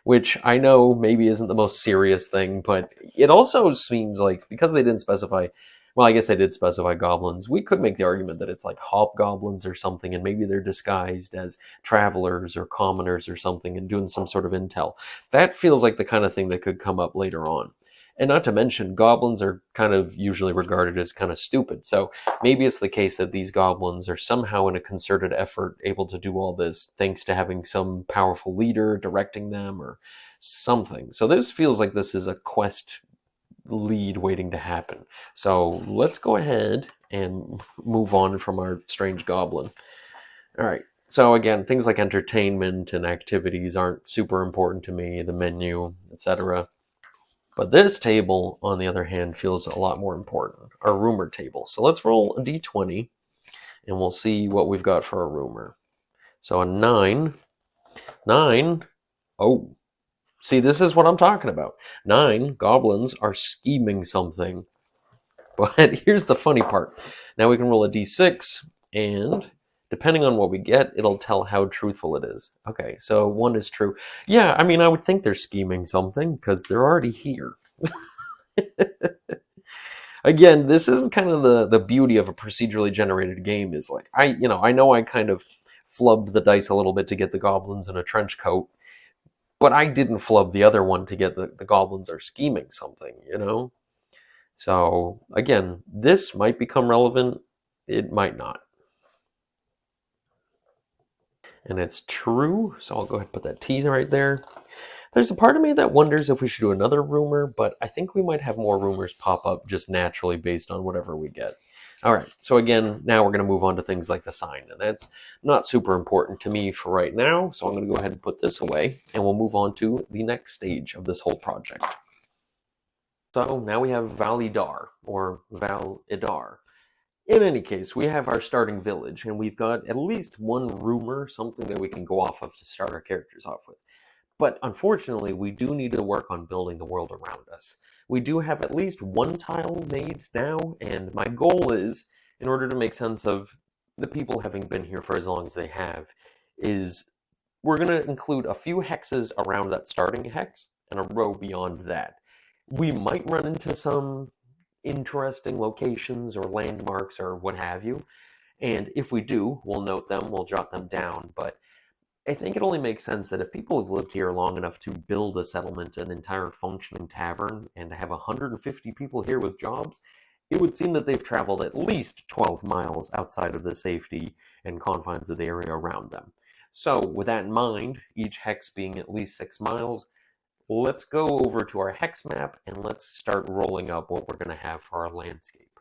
which I know maybe isn't the most serious thing, but it also seems like, because they didn't specify, well, I guess they did specify goblins, we could make the argument that it's like hobgoblins or something, and maybe they're disguised as travelers or commoners or something and doing some sort of intel. That feels like the kind of thing that could come up later on. And not to mention, goblins are kind of usually regarded as kind of stupid. So maybe it's the case that these goblins are somehow in a concerted effort able to do all this thanks to having some powerful leader directing them or something. So this feels like this is a quest lead waiting to happen. So let's go ahead and move on from our strange goblin. All right. So again, things like entertainment and activities aren't super important to me, the menu, etc. But this table, on the other hand, feels a lot more important, our rumor table. So let's roll a d20, and we'll see what we've got for a rumor. So a 9. 9. Oh, see, this is what I'm talking about. 9 goblins are scheming something. But here's the funny part. Now we can roll a d6, and depending on what we get, it'll tell how truthful it is. Okay, so 1 is true. Yeah, I mean, I would think they're scheming something, because they're already here. Again, this is kind of the beauty of a procedurally generated game, is like, I know I kind of flubbed the dice a little bit to get the goblins in a trench coat, but I didn't flub the other one to get the goblins are scheming something, So again, this might become relevant, it might not. And it's true, so I'll go ahead and put that T right there. There's a part of me that wonders if we should do another rumor, but I think we might have more rumors pop up just naturally based on whatever we get. All right, so again, now we're going to move on to things like the sign, and that's not super important to me for right now, so I'm going to go ahead and put this away, and we'll move on to the next stage of this whole project. So now we have Validar, or Validar. In any case, we have our starting village, and we've got at least one rumor, something that we can go off of to start our characters off with. But unfortunately, we do need to work on building the world around us. We do have at least one tile made now, and my goal is, in order to make sense of the people having been here for as long as they have, is we're going to include a few hexes around that starting hex and a row beyond that. We might run into some interesting locations or landmarks or what have you, and if we do, we'll note them, we'll jot them down, but I think it only makes sense that if people have lived here long enough to build a settlement, an entire functioning tavern, and to have 150 people here with jobs, it would seem that they've traveled at least 12 miles outside of the safety and confines of the area around them. So with that in mind, each hex being at least 6 miles, let's go over to our hex map and let's start rolling up what we're going to have for our landscape.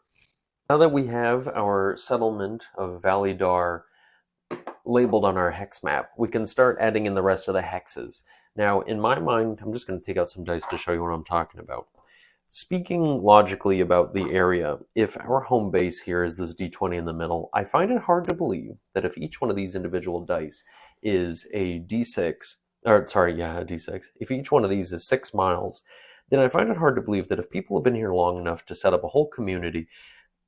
Now that we have our settlement of Validar labeled on our hex map, we can start adding in the rest of the hexes. Now, in my mind, I'm just going to take out some dice to show you what I'm talking about. Speaking logically about the area, if our home base here is this d20 in the middle, I find it hard to believe that if each one of these individual dice is a d6, a d6, if each one of these is 6 miles, then I find it hard to believe that if people have been here long enough to set up a whole community,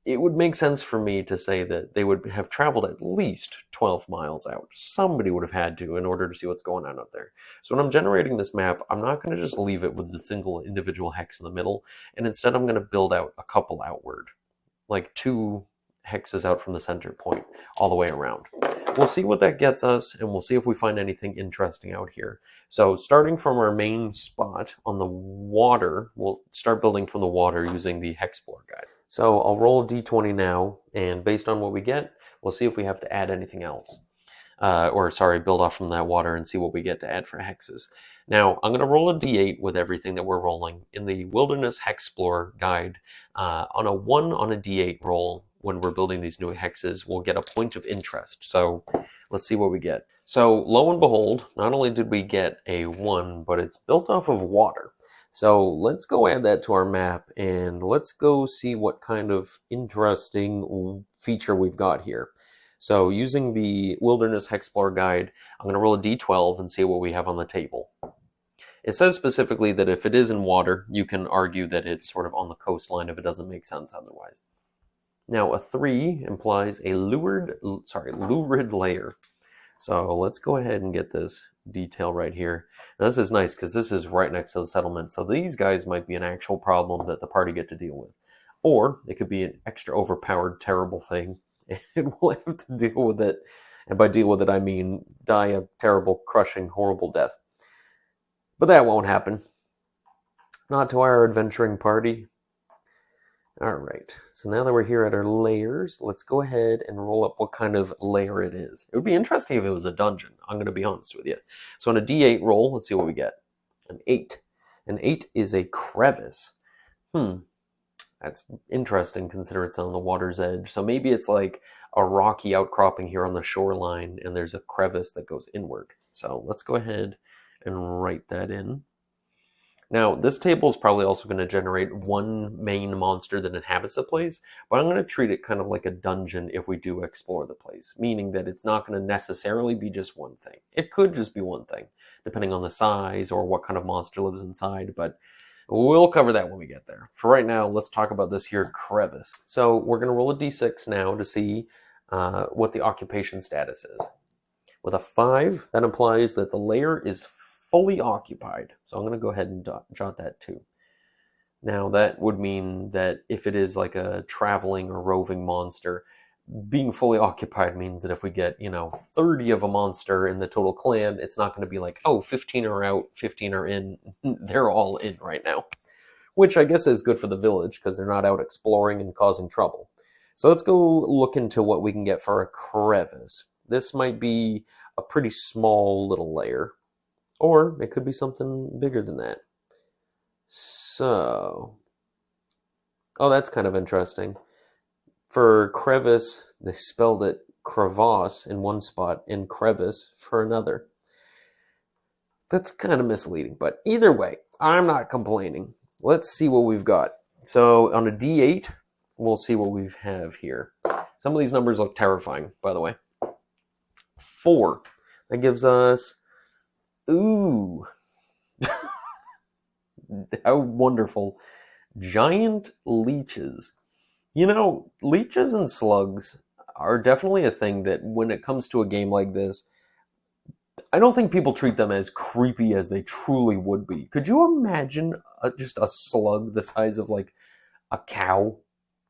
it would make sense for me to say that they would have traveled at least 12 miles out. Somebody would have had to in order to see what's going on out there. So when I'm generating this map, I'm not going to just leave it with the single individual hex in the middle, and instead I'm going to build out a couple outward, like 2 hexes out from the center point all the way around. We'll see what that gets us, and we'll see if we find anything interesting out here. So starting from our main spot on the water, we'll start building from the water using the Hexplore guide. So I'll roll a d20 now, and based on what we get, we'll see if we have to add anything else. Build off from that water and see what we get to add for hexes. Now, I'm going to roll a d8 with everything that we're rolling. In the Wilderness Hexplore guide, on a 1 on a d8 roll, when we're building these new hexes, we'll get a point of interest. So let's see what we get. So lo and behold, not only did we get a 1, but it's built off of water. So let's go add that to our map and let's go see what kind of interesting feature we've got here. So using the Wilderness Hexplorer Guide, I'm going to roll a d12 and see what we have on the table. It says specifically that if it is in water, you can argue that it's sort of on the coastline if it doesn't make sense otherwise. Now a 3 implies a lurid layer. So let's go ahead and get this detail right here. Now this is nice because this is right next to the settlement. So these guys might be an actual problem that the party get to deal with. Or it could be an extra overpowered, terrible thing. And we'll have to deal with it. And by deal with it, I mean die a terrible, crushing, horrible death. But that won't happen. Not to our adventuring party. Alright, so now that we're here at our layers, let's go ahead and roll up what kind of layer it is. It would be interesting if it was a dungeon, I'm going to be honest with you. So on a d8 roll, let's see what we get. An 8. An 8 is a crevice. That's interesting considering it's on the water's edge. So maybe it's like a rocky outcropping here on the shoreline, and there's a crevice that goes inward. So let's go ahead and write that in. Now, this table is probably also going to generate one main monster that inhabits the place, but I'm going to treat it kind of like a dungeon if we do explore the place, meaning that it's not going to necessarily be just one thing. It could just be one thing, depending on the size or what kind of monster lives inside, but we'll cover that when we get there. For right now, let's talk about this here crevice. So we're going to roll a d6 now to see what the occupation status is. With a 5, that implies that the layer is fully occupied. So I'm going to go ahead and jot that too. Now that would mean that if it is like a traveling or roving monster, being fully occupied means that if we get, 30 of a monster in the total clan, it's not going to be like, oh, 15 are out, 15 are in. They're all in right now. Which I guess is good for the village because they're not out exploring and causing trouble. So let's go look into what we can get for a crevice. This might be a pretty small little layer. Or it could be something bigger than that. So, that's kind of interesting. For crevice, they spelled it crevasse in one spot and crevice for another. That's kind of misleading, but either way, I'm not complaining. Let's see what we've got. So on a D8, we'll see what we have here. Some of these numbers look terrifying, by the way. 4. That gives us... Ooh. How wonderful. Giant leeches. Leeches and slugs are definitely a thing that when it comes to a game like this, I don't think people treat them as creepy as they truly would be. Could you imagine just a slug the size of like a cow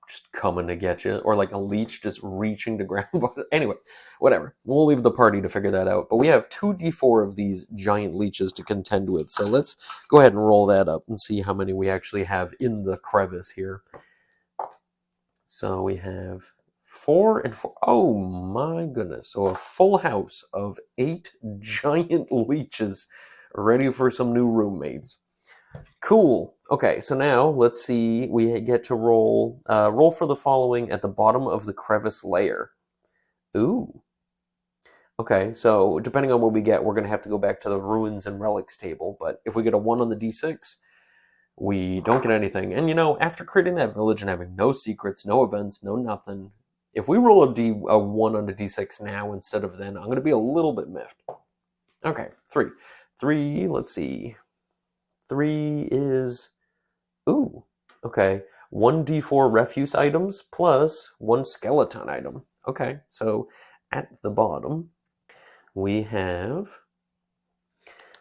just coming to get you, or like a leech just reaching to grab? Anyway, whatever. We'll leave the party to figure that out. But we have 2d4 of these giant leeches to contend with. So let's go ahead and roll that up and see how many we actually have in the crevice here. So we have 4 and 4. Oh my goodness. So a full house of 8 giant leeches ready for some new roommates. Cool. Okay, so now let's see. We get to roll for the following at the bottom of the crevice layer. Ooh. Okay, so depending on what we get, we're going to have to go back to the ruins and relics table. But if we get a 1 on the d6, we don't get anything. And after creating that village and having no secrets, no events, no nothing, if we roll a 1 on a d6 now instead of then, I'm going to be a little bit miffed. Okay, 3. 3, let's see. 3 is, ooh, okay, 1d4 refuse items plus 1 skeleton item. Okay, so at the bottom, we have,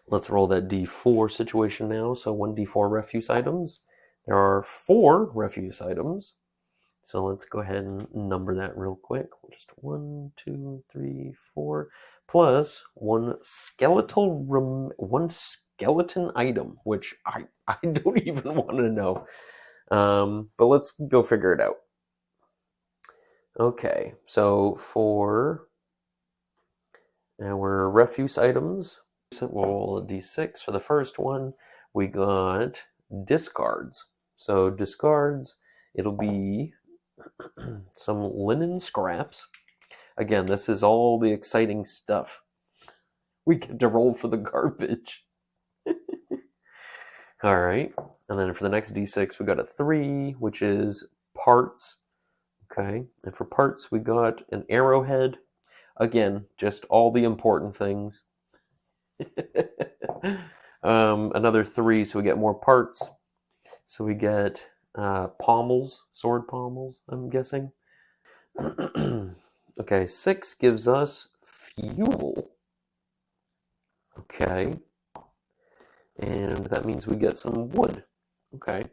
let's roll that d4 situation now. So 1d4 refuse items. There are 4 refuse items. So let's go ahead and number that real quick. Just 1, 2, 3, 4, plus 1 skeleton item, which I don't even want to know. But let's go figure it out. Okay, so for our refuse items, we'll roll a d6 for the first one. We got discards. So discards, it'll be some linen scraps. Again, this is all the exciting stuff. We get to roll for the garbage. All right. And then for the next D6, we got a 3, which is parts. Okay. And for parts, we got an arrowhead. Again, just all the important things. Another 3, so we get more parts. So we get pommels, sword pommels, I'm guessing. Okay, 6 gives us fuel. Okay. And that means we get some wood. Okay.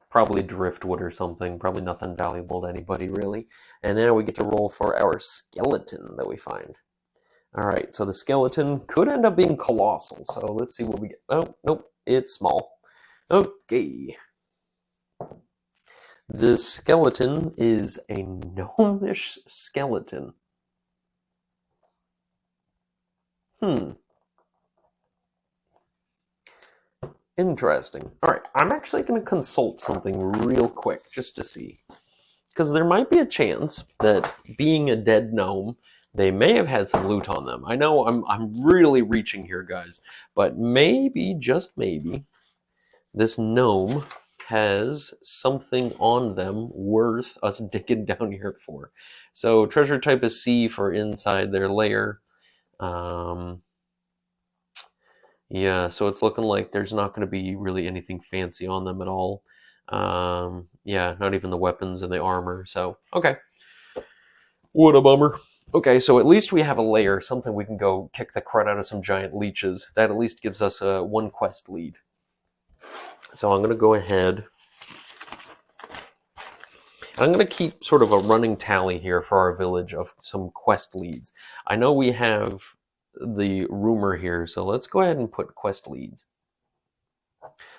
Probably driftwood or something. Probably nothing valuable to anybody, really. And now we get to roll for our skeleton that we find. All right, so the skeleton could end up being colossal. So let's see what we get. Oh, nope, it's small. Okay. The skeleton is a gnomish skeleton. Interesting. All right, I'm actually going to consult something real quick just to see. Because there might be a chance that being a dead gnome, they may have had some loot on them. I know I'm really reaching here, guys, but maybe, just maybe, this gnome has something on them worth us digging down here for. So treasure type is C for inside their lair. Yeah, so it's looking like there's not going to be really anything fancy on them at all. Yeah, not even the weapons and the armor. So, okay. What a bummer. Okay, so at least we have a lair, something we can go kick the crud out of some giant leeches. That at least gives us a 1 quest lead. So I'm going to go ahead. I'm going to keep sort of a running tally here for our village of some quest leads. I know we have the rumor here, so let's go ahead and put quest leads.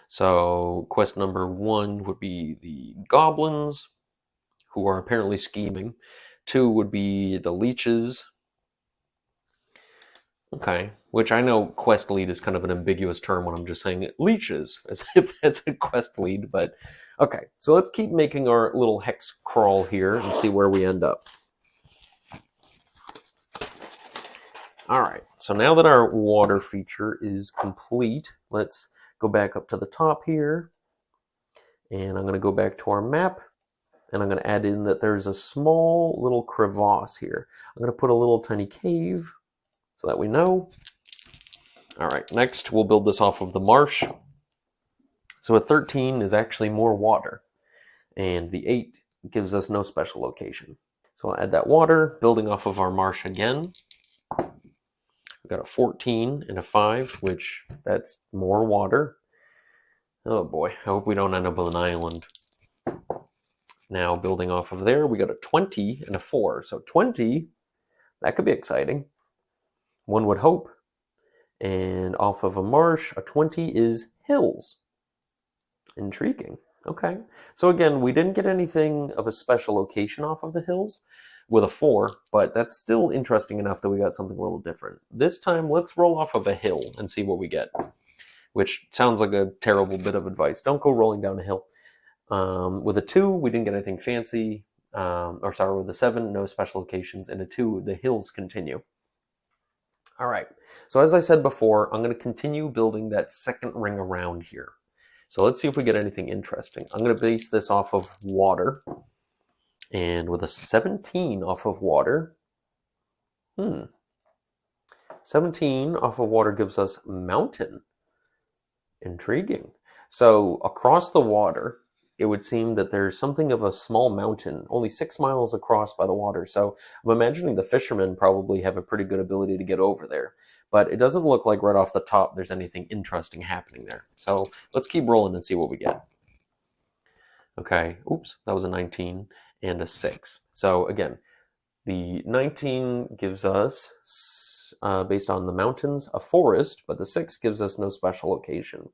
So quest number 1 would be the goblins, who are apparently scheming. 2 would be the leeches. Okay, which I know quest lead is kind of an ambiguous term when I'm just saying leeches, as if that's a quest lead, but okay. So let's keep making our little hex crawl here and see where we end up. All right, so now that our water feature is complete, let's go back up to the top here, and I'm going to go back to our map, and I'm going to add in that there's a small little crevasse here. I'm going to put a little tiny cave so that we know. All right, next we'll build this off of the marsh. So a 13 is actually more water, and the 8 gives us no special location. So I'll add that water, building off of our marsh again. We've got a 14 and a 5, which that's more water. Oh boy, I hope we don't end up with an island. Now building off of there, we got a 20 and a 4. So 20, that could be exciting. One would hope. And off of a marsh, a 20 is hills. Intriguing. Okay. So again, we didn't get anything of a special location off of the hills with a 4, but that's still interesting enough that we got something a little different. This time, let's roll off of a hill and see what we get, which sounds like a terrible bit of advice. Don't go rolling down a hill. With a 2, we didn't get anything fancy. With a 7, no special locations. And a 2, the hills continue. All right. So as I said before, I'm going to continue building that second ring around here. So let's see if we get anything interesting. I'm going to base this off of water. And with a 17 off of water, 17 off of water gives us mountain. Intriguing. So across the water, it would seem that there's something of a small mountain, only 6 miles across by the water. So I'm imagining the fishermen probably have a pretty good ability to get over there. But it doesn't look like right off the top there's anything interesting happening there. So let's keep rolling and see what we get. Okay, oops, that was a 19 and a 6. So again, the 19 gives us, based on the mountains, a forest, but the 6 gives us no special location.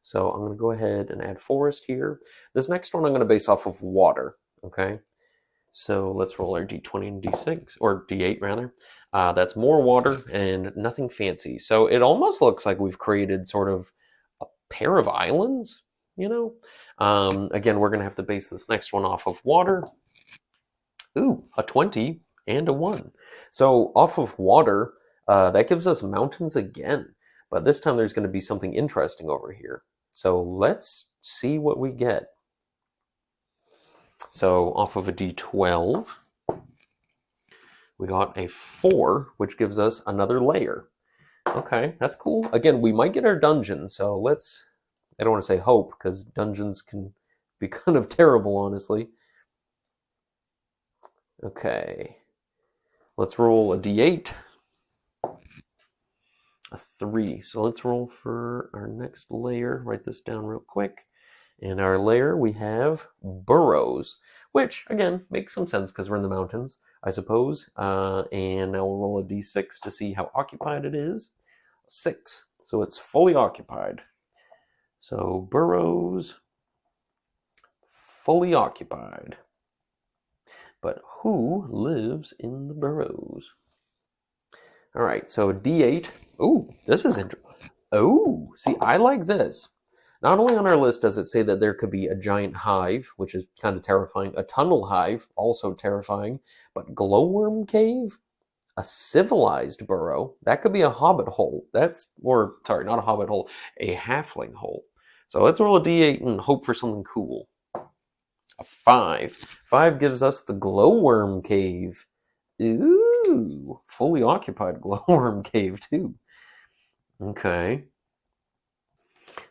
So I'm going to go ahead and add forest here. This next one I'm going to base off of water, okay? So let's roll our D20 and D6, or D8 rather. That's more water and nothing fancy. So it almost looks like we've created sort of a pair of islands, you know? Again, we're going to have to base this next one off of water. Ooh, a 20 and a 1. So off of water, that gives us mountains again. But this time there's going to be something interesting over here. So let's see what we get. So off of a d12, we got a 4, which gives us another layer. Okay, that's cool. Again, we might get our dungeon, so let's... I don't want to say hope, because dungeons can be kind of terrible, honestly. Okay. Let's roll a d8. A 3. So let's roll for our next layer. Write this down real quick. In our layer, we have burrows, which, again, makes some sense because we're in the mountains, I suppose. And now we'll roll a d6 to see how occupied it is. 6. So it's fully occupied. So burrows, fully occupied. But who lives in the burrows? All right, so d8. Ooh, this is interesting. Oh, see, I like this. Not only on our list does it say that there could be a giant hive, which is kind of terrifying, a tunnel hive, also terrifying, but glowworm cave, a civilized burrow, that could be a hobbit hole. Or sorry, not a hobbit hole, a halfling hole. So let's roll a d8 and hope for something cool. A 5. 5 gives us the glowworm cave. Ooh, fully occupied glowworm cave too. Okay.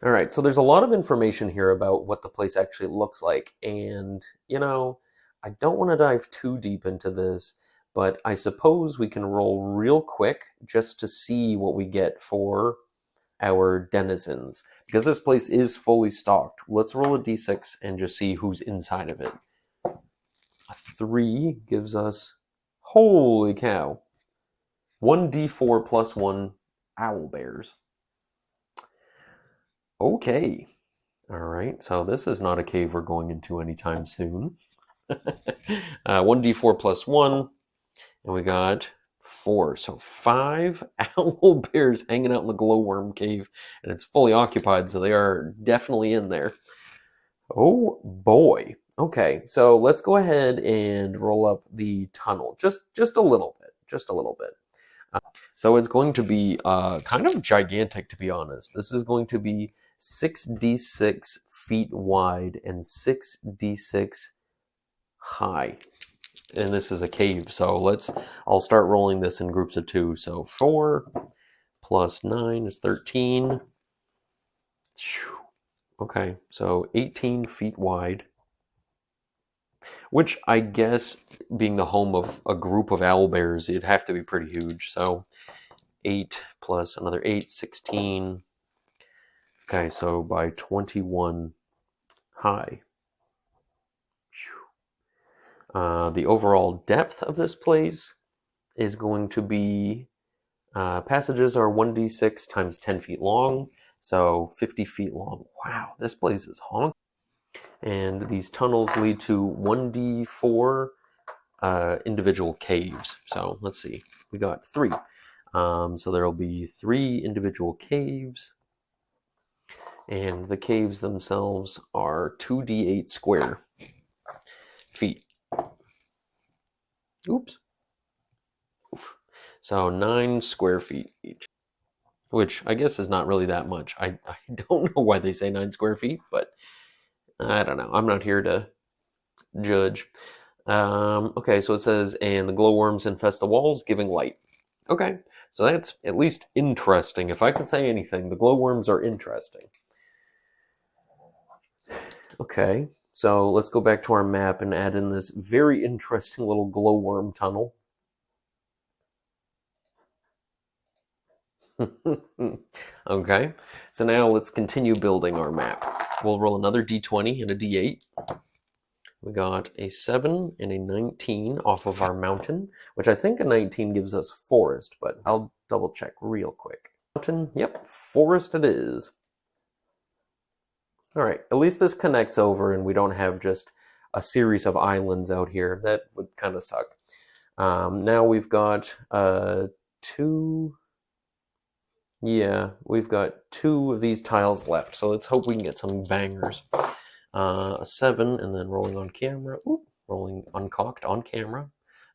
All right, so there's a lot of information here about what the place actually looks like. And, I don't want to dive too deep into this, but I suppose we can roll real quick just to see what we get for our denizens. Because this place is fully stocked. Let's roll a d6 and just see who's inside of it. A 3 gives us, holy cow, 1d4 plus 1 owl bears. Okay. All right, so this is not a cave we're going into anytime soon. 1d4 plus 1, and we got 4. So 5 owl bears hanging out in the glowworm cave, and it's fully occupied, so they are definitely in there. Oh boy. Okay, so let's go ahead and roll up the tunnel just a little bit, so it's going to be kind of gigantic, to be honest. This is going to be 6d6 feet wide and 6d6 high. And this is a cave, so I'll start rolling this in groups of 2. So 4 plus 9 is 13. Okay, so 18 feet wide. Which I guess, being the home of a group of owlbears, it'd have to be pretty huge. So 8 plus another 8, 16. Okay, so by 21 high. The overall depth of this place is going to be, passages are 1d6 times 10 feet long, so 50 feet long. Wow, this place is honking. And these tunnels lead to 1d4 individual caves. So let's see, we got 3. So there will be 3 individual caves, and the caves themselves are 2d8 square feet. Oops. So 9 square feet each, which I guess is not really that much. I don't know why they say 9 square feet, but I don't know. I'm not here to judge. Okay, so it says, and the glowworms infest the walls, giving light. Okay, so that's at least interesting. If I can say anything, the glowworms are interesting. Okay, so let's go back to our map and add in this very interesting little glowworm tunnel. Okay, so now let's continue building our map. We'll roll another d20 and a d8. We got a 7 and a 19 off of our mountain, which I think a 19 gives us forest, but I'll double check real quick. Mountain, yep, forest it is. All right, at least this connects over and we don't have just a series of islands out here. That would kind of suck. Now we've got 2... Yeah, we've got 2 of these tiles left, so let's hope we can get some bangers. A 7, and then rolling on camera. Rolling uncocked on camera.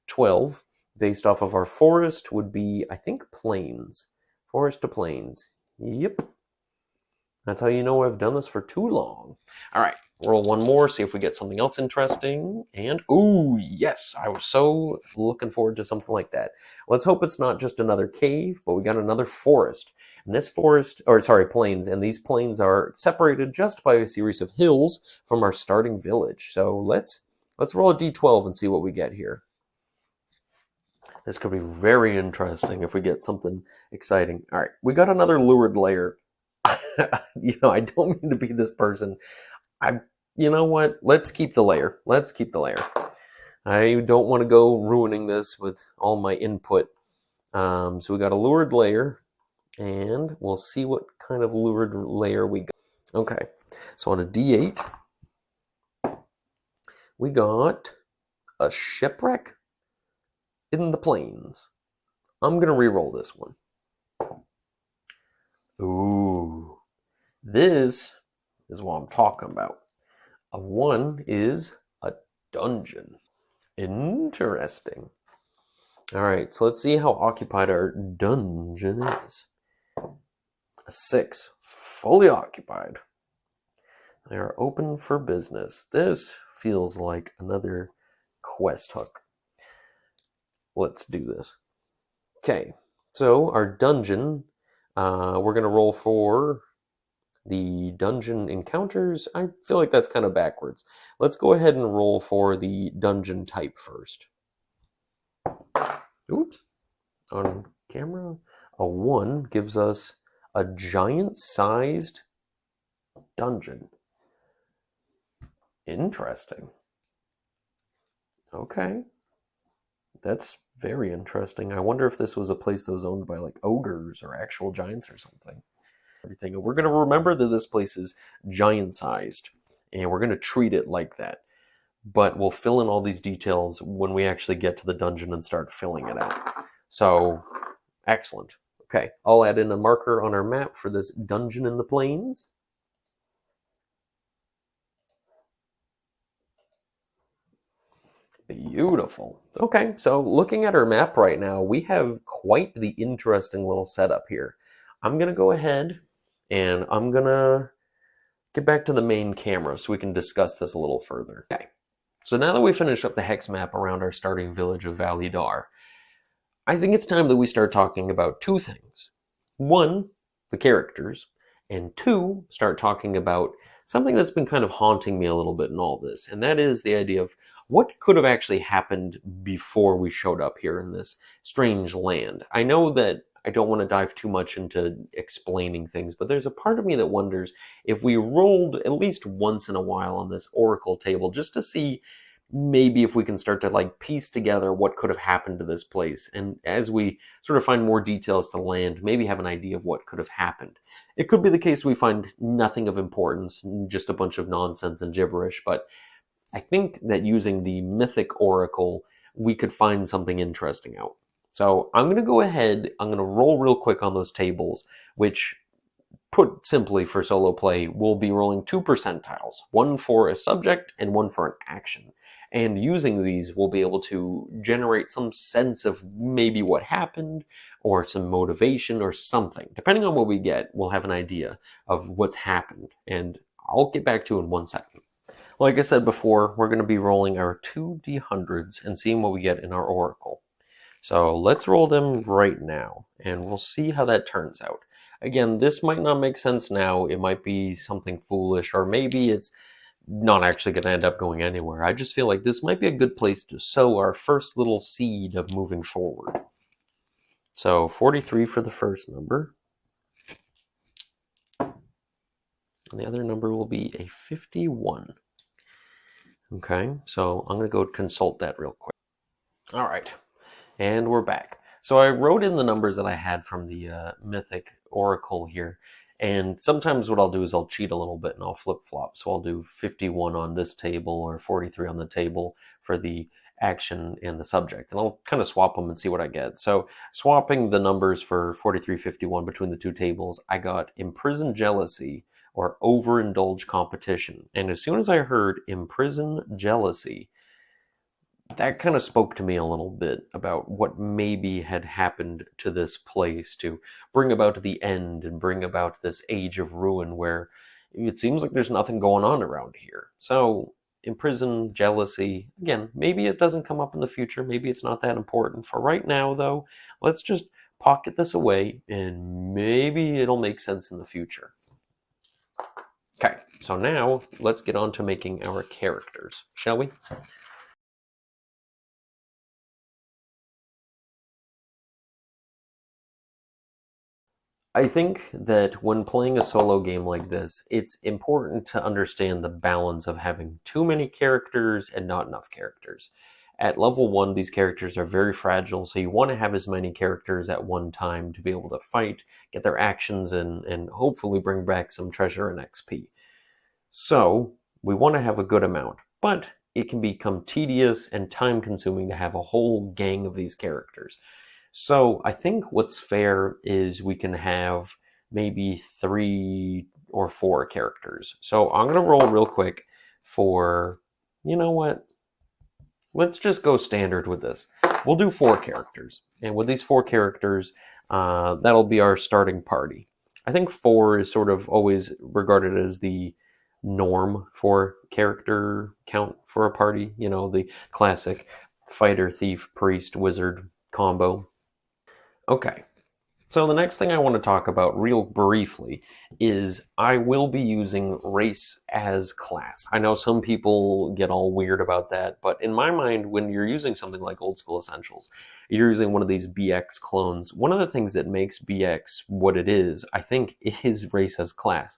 12. based off of our forest would be, I think, plains. Forest to plains. Yep. That's how you know I've done this for too long. All right, roll one more, see if we get something else interesting. And, ooh, yes, I was so looking forward to something like that. Let's hope it's not just another cave, but we got another forest. And this forest, or sorry, plains, and these plains are separated just by a series of hills from our starting village. So let's roll a d12 and see what we get here. This could be very interesting if we get something exciting. All right, we got another lurid layer. I don't mean to be this person. You know what? Let's keep the layer. Let's keep the layer. I don't want to go ruining this with all my input. So we got a lurid layer, and we'll see what kind of lurid layer we got. Okay, so on a D8, we got a shipwreck in the plains. I'm going to re-roll this one. Ooh, this is what I'm talking about. A 1 is a dungeon. Interesting. All right, so let's see how occupied our dungeon is. A 6, fully occupied. They are open for business. This feels like another quest hook. Let's do this. Okay, so our dungeon, we're going to roll for the dungeon encounters. I feel like that's kind of backwards. Let's go ahead and roll for the dungeon type first. Oops. On camera, a 1 gives us a giant-sized dungeon. Interesting. Okay. That's very interesting. I wonder if this was a place that was owned by like ogres or actual giants or something. Everything. And we're going to remember that this place is giant-sized, and we're going to treat it like that. But we'll fill in all these details when we actually get to the dungeon and start filling it out. So, excellent. Okay, I'll add in a marker on our map for this dungeon in the plains. Beautiful. Okay, so looking at our map right now, we have quite the interesting little setup here. I'm going to go ahead and I'm going to get back to the main camera so we can discuss this a little further. Okay, so now that we finish up the hex map around our starting village of Valley Dar, I think it's time that we start talking about two things. One, the characters, and two, start talking about something that's been kind of haunting me a little bit in all this, and that is the idea of what could have actually happened before we showed up here in this strange land. I know that I don't want to dive too much into explaining things, but there's a part of me that wonders if we rolled at least once in a while on this oracle table just to see maybe if we can start to like piece together what could have happened to this place, and as we sort of find more details to land, maybe have an idea of what could have happened. It could be the case we find nothing of importance, just a bunch of nonsense and gibberish, but I think that using the mythic oracle we could find something interesting out. So I'm going to go ahead, I'm going to roll real quick on those tables, which, put simply for solo play, we'll be rolling 2 percentiles, one for a subject and one for an action. And using these, we'll be able to generate some sense of maybe what happened, or some motivation or something. Depending on what we get, we'll have an idea of what's happened. And I'll get back to you in 1 second. Like I said before, we're going to be rolling our 2d100s and seeing what we get in our oracle. So let's roll them right now, and we'll see how that turns out. Again, this might not make sense now. It might be something foolish, or maybe it's not actually going to end up going anywhere. I just feel like this might be a good place to sow our first little seed of moving forward. So 43 for the first number. And the other number will be a 51. Okay, so I'm going to go consult that real quick. All right, and we're back. So I wrote in the numbers that I had from the mythic oracle here, and sometimes what I'll do is I'll cheat a little bit and I'll flip-flop. So I'll do 51 on this table or 43 on the table for the action and the subject, and I'll kind of swap them and see what I get. So swapping the numbers for 43, 51 between the two tables, I got imprison jealousy or overindulge competition. And as soon as I heard imprison jealousy, that kind of spoke to me a little bit about what maybe had happened to this place to bring about the end and bring about this age of ruin where it seems like there's nothing going on around here. So, imprison, jealousy, again, maybe it doesn't come up in the future. Maybe it's not that important. For right now, though, let's just pocket this away and maybe it'll make sense in the future. Okay, so now let's get on to making our characters, shall we? I think that when playing a solo game like this, it's important to understand the balance of having too many characters and not enough characters. At level 1, these characters are very fragile, so you want to have as many characters at one time to be able to fight, get their actions, and hopefully bring back some treasure and XP. So, we want to have a good amount, but it can become tedious and time consuming to have a whole gang of these characters. So I think what's fair is we can have maybe 3 or 4 characters. So I'm going to roll real quick for, you know what? Let's just go standard with this. We'll do 4 characters. And with these 4 characters, that'll be our starting party. I think 4 is sort of always regarded as the norm for character count for a party. You know, the classic fighter, thief, priest, wizard combo. Okay, so the next thing I want to talk about real briefly is I will be using race as class. I know some people get all weird about that, but in my mind, when you're using something like Old School Essentials, you're using one of these BX clones. One of the things that makes BX what it is, I think, is race as class.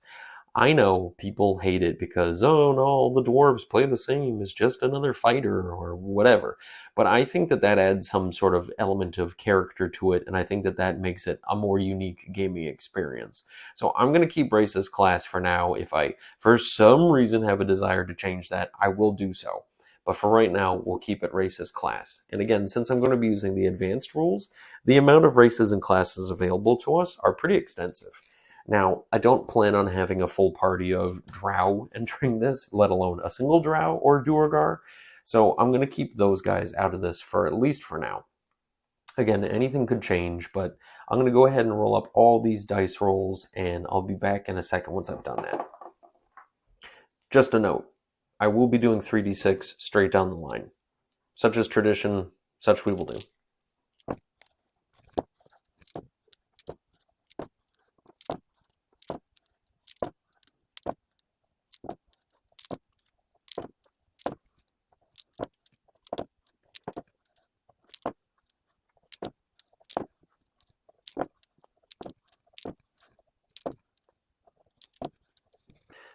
I know people hate it because, oh no, all the dwarves play the same, it's just another fighter or whatever. But I think that that adds some sort of element of character to it, and I think that that makes it a more unique gaming experience. So I'm going to keep Race as class for now. If I, for some reason, have a desire to change that, I will do so. But for right now, we'll keep it Race as class. And again, since I'm going to be using the advanced rules, the amount of races and classes available to us are pretty extensive. Now, I don't plan on having a full party of drow entering this, let alone a single drow or duergar. So I'm going to keep those guys out of this for at least for now. Again, anything could change, but I'm going to go ahead and roll up all these dice rolls, and I'll be back in a second once I've done that. Just a note, I will be doing 3d6 straight down the line. Such is tradition, such we will do.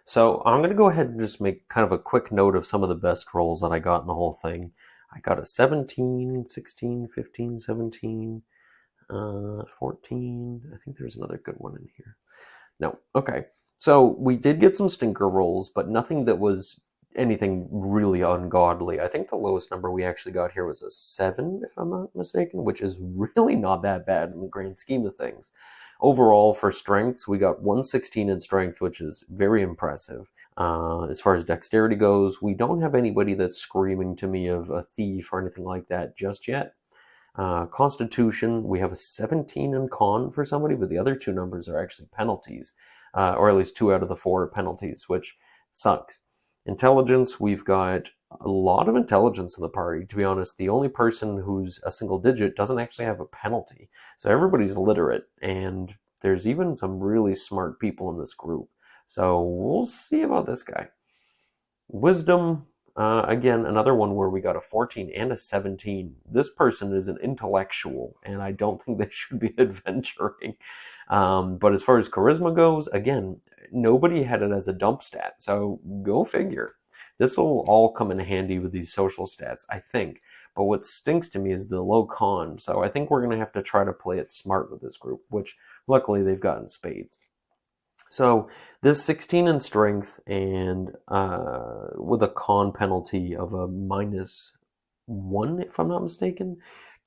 So I'm going to go ahead and just make kind of a quick note of some of the best rolls that I got in the whole thing. I got a 17, 16, 15, 17, 14. I think there's another good one in here. No. Okay. So we did get some stinker rolls, but nothing that was anything really ungodly. I think the lowest number we actually got here was a 7, if I'm not mistaken, which is really not that bad in the grand scheme of things. Overall, for strengths, we got 116 in strength, which is very impressive. As far as dexterity goes, we don't have anybody that's screaming to me of a thief or anything like that just yet. Constitution, we have a 17 in con for somebody, but the other 2 numbers are actually penalties, or at least 2 out of the 4 penalties, which sucks. Intelligence, we've got a lot of intelligence in the party. To be honest, the only person who's a single digit doesn't actually have a penalty. So everybody's literate, and there's even some really smart people in this group. So we'll see about this guy. Wisdom, again, another one where we got a 14 and a 17. This person is an intellectual, and I don't think they should be adventuring. But as far as charisma goes, again, nobody had it as a dump stat, so go figure. This will all come in handy with these social stats, I think. But what stinks to me is the low con, so I think we're going to have to try to play it smart with this group, which luckily they've gotten spades. So this 16 in strength and with a con penalty of a -1, if I'm not mistaken,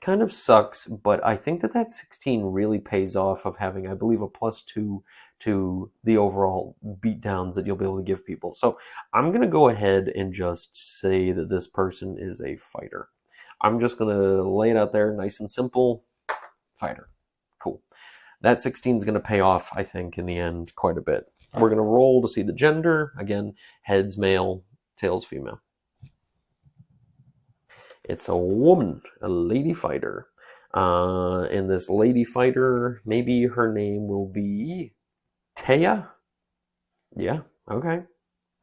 kind of sucks. But I think that that 16 really pays off of having, I believe, a +2 to the overall beatdowns that you'll be able to give people. So I'm going to go ahead and just say that this person is a fighter. I'm just going to lay it out there nice and simple. Fighter. Cool. That 16 is going to pay off, I think, in the end quite a bit. We're going to roll to see the gender. Again, heads male, tails female. It's a woman, a lady fighter. And this lady fighter, maybe her name will be Taya? Yeah, okay.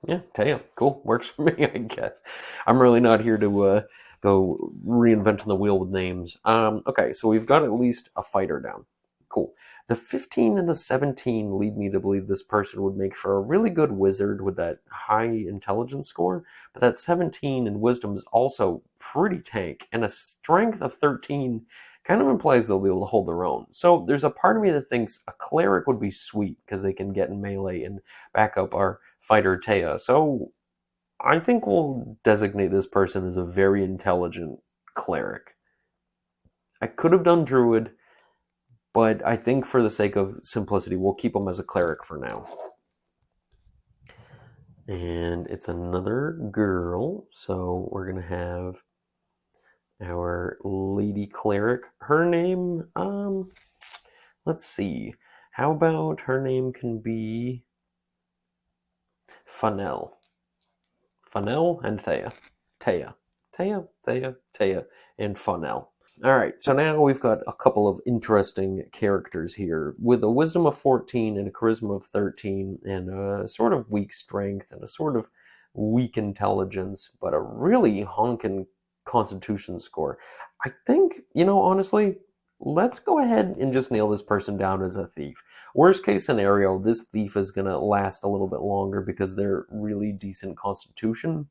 Yeah, Taya. Cool. Works for me, I guess. I'm really not here to go reinventing the wheel with names. Okay, so we've got at least a fighter down. Cool. The 15 and the 17 lead me to believe this person would make for a really good wizard with that high intelligence score, but that 17 in wisdom is also pretty tank, and a strength of 13 kind of implies they'll be able to hold their own. So there's a part of me that thinks a cleric would be sweet because they can get in melee and back up our fighter Taya. So I think we'll designate this person as a very intelligent cleric. I could have done druid, but I think for the sake of simplicity, we'll keep him as a cleric for now. And it's another girl, so we're going to have our lady cleric. Her name, let's see. How about her name can be Funnel. Funnel and Thea. Taya, and Funnel. All right, so now we've got a couple of interesting characters here with a wisdom of 14 and a charisma of 13 and a sort of weak strength and a sort of weak intelligence, but a really honkin' constitution score. I think, honestly, let's go ahead and just nail this person down as a thief. Worst case scenario, this thief is going to last a little bit longer because they're really decent constitution.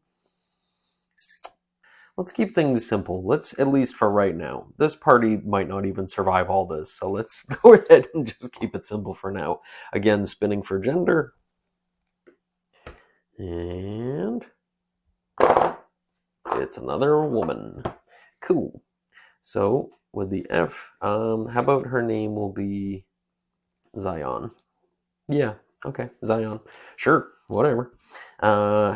Let's keep things simple. Let's, at least for right now, this party might not even survive all this, so let's go ahead and just keep it simple for now. Again, spinning for gender. And it's another woman. Cool. So, with the F, how about her name will be Zion? Yeah, okay, Zion. Sure, whatever. How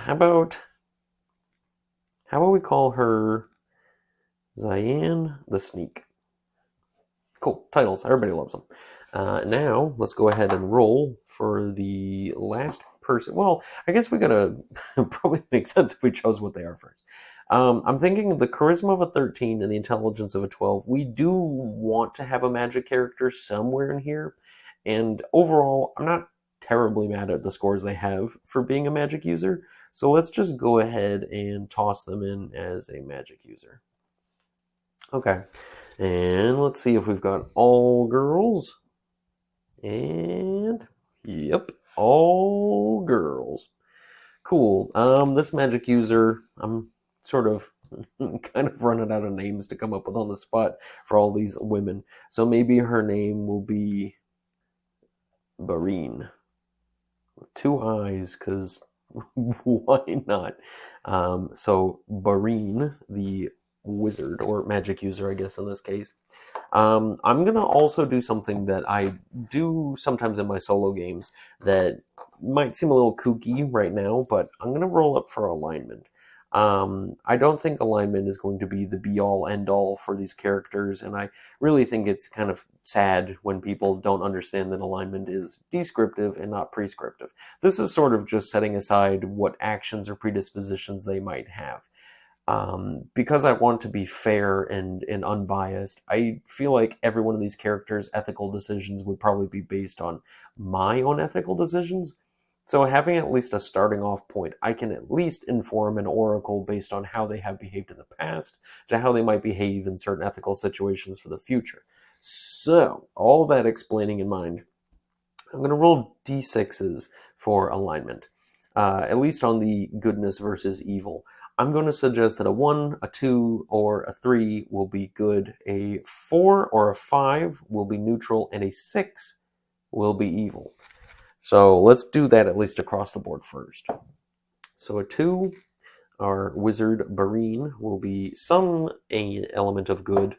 about we call her Zion the Sneak? Cool. Titles. Everybody loves them. Now, let's go ahead and roll for the last person. Well, I guess we gotta probably make sense if we chose what they are first. I'm thinking the charisma of a 13 and the intelligence of a 12. We do want to have a magic character somewhere in here. And overall, I'm not terribly mad at the scores they have for being a magic user. So let's just go ahead and toss them in as a magic user. Okay. And let's see if we've got all girls. And yep, all girls. Cool. This magic user, I'm sort of kind of running out of names to come up with on the spot for all these women. So maybe her name will be Barine. With 2 eyes, because why not? So Barine, the wizard or magic user, I guess in this case. I'm gonna also do something that I do sometimes in my solo games that might seem a little kooky right now, but I'm gonna roll up for alignment. I don't think alignment is going to be the be-all, end-all for these characters, and I really think it's kind of sad when people don't understand that alignment is descriptive and not prescriptive. This is sort of just setting aside what actions or predispositions they might have. Because I want to be fair and unbiased, I feel like every one of these characters' ethical decisions would probably be based on my own ethical decisions. So having at least a starting off point, I can at least inform an oracle based on how they have behaved in the past to how they might behave in certain ethical situations for the future. So, all that explaining in mind, I'm going to roll d6s for alignment, at least on the goodness versus evil. I'm going to suggest that a 1, a 2, or a 3 will be good, a 4 or a 5 will be neutral, and a 6 will be evil. So let's do that at least across the board first. So a 2, our wizard Barine will be some element of good.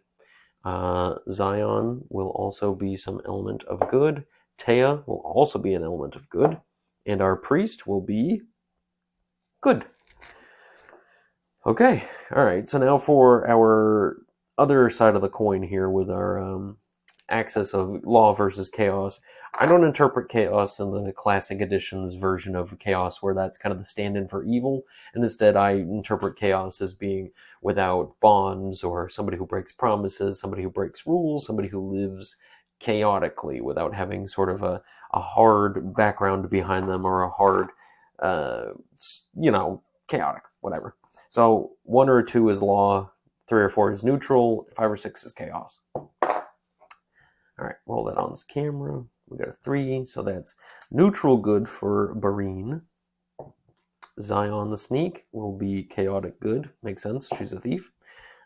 Zion will also be some element of good. Taya will also be an element of good. And our priest will be good. Okay, all right. So now for our other side of the coin here with our axis of law versus chaos. I don't interpret chaos in the classic edition's version of chaos where that's kind of the stand-in for evil, and instead I interpret chaos as being without bonds or somebody who breaks promises, somebody who breaks rules, somebody who lives chaotically without having sort of a hard background behind them or a hard, uh, chaotic, whatever. So 1 or 2 is law, 3 or 4 is neutral, 5 or 6 is chaos. All right, roll that on this camera. We got a 3, so that's neutral good for Barine. Zion the Sneak will be chaotic good. Makes sense, she's a thief.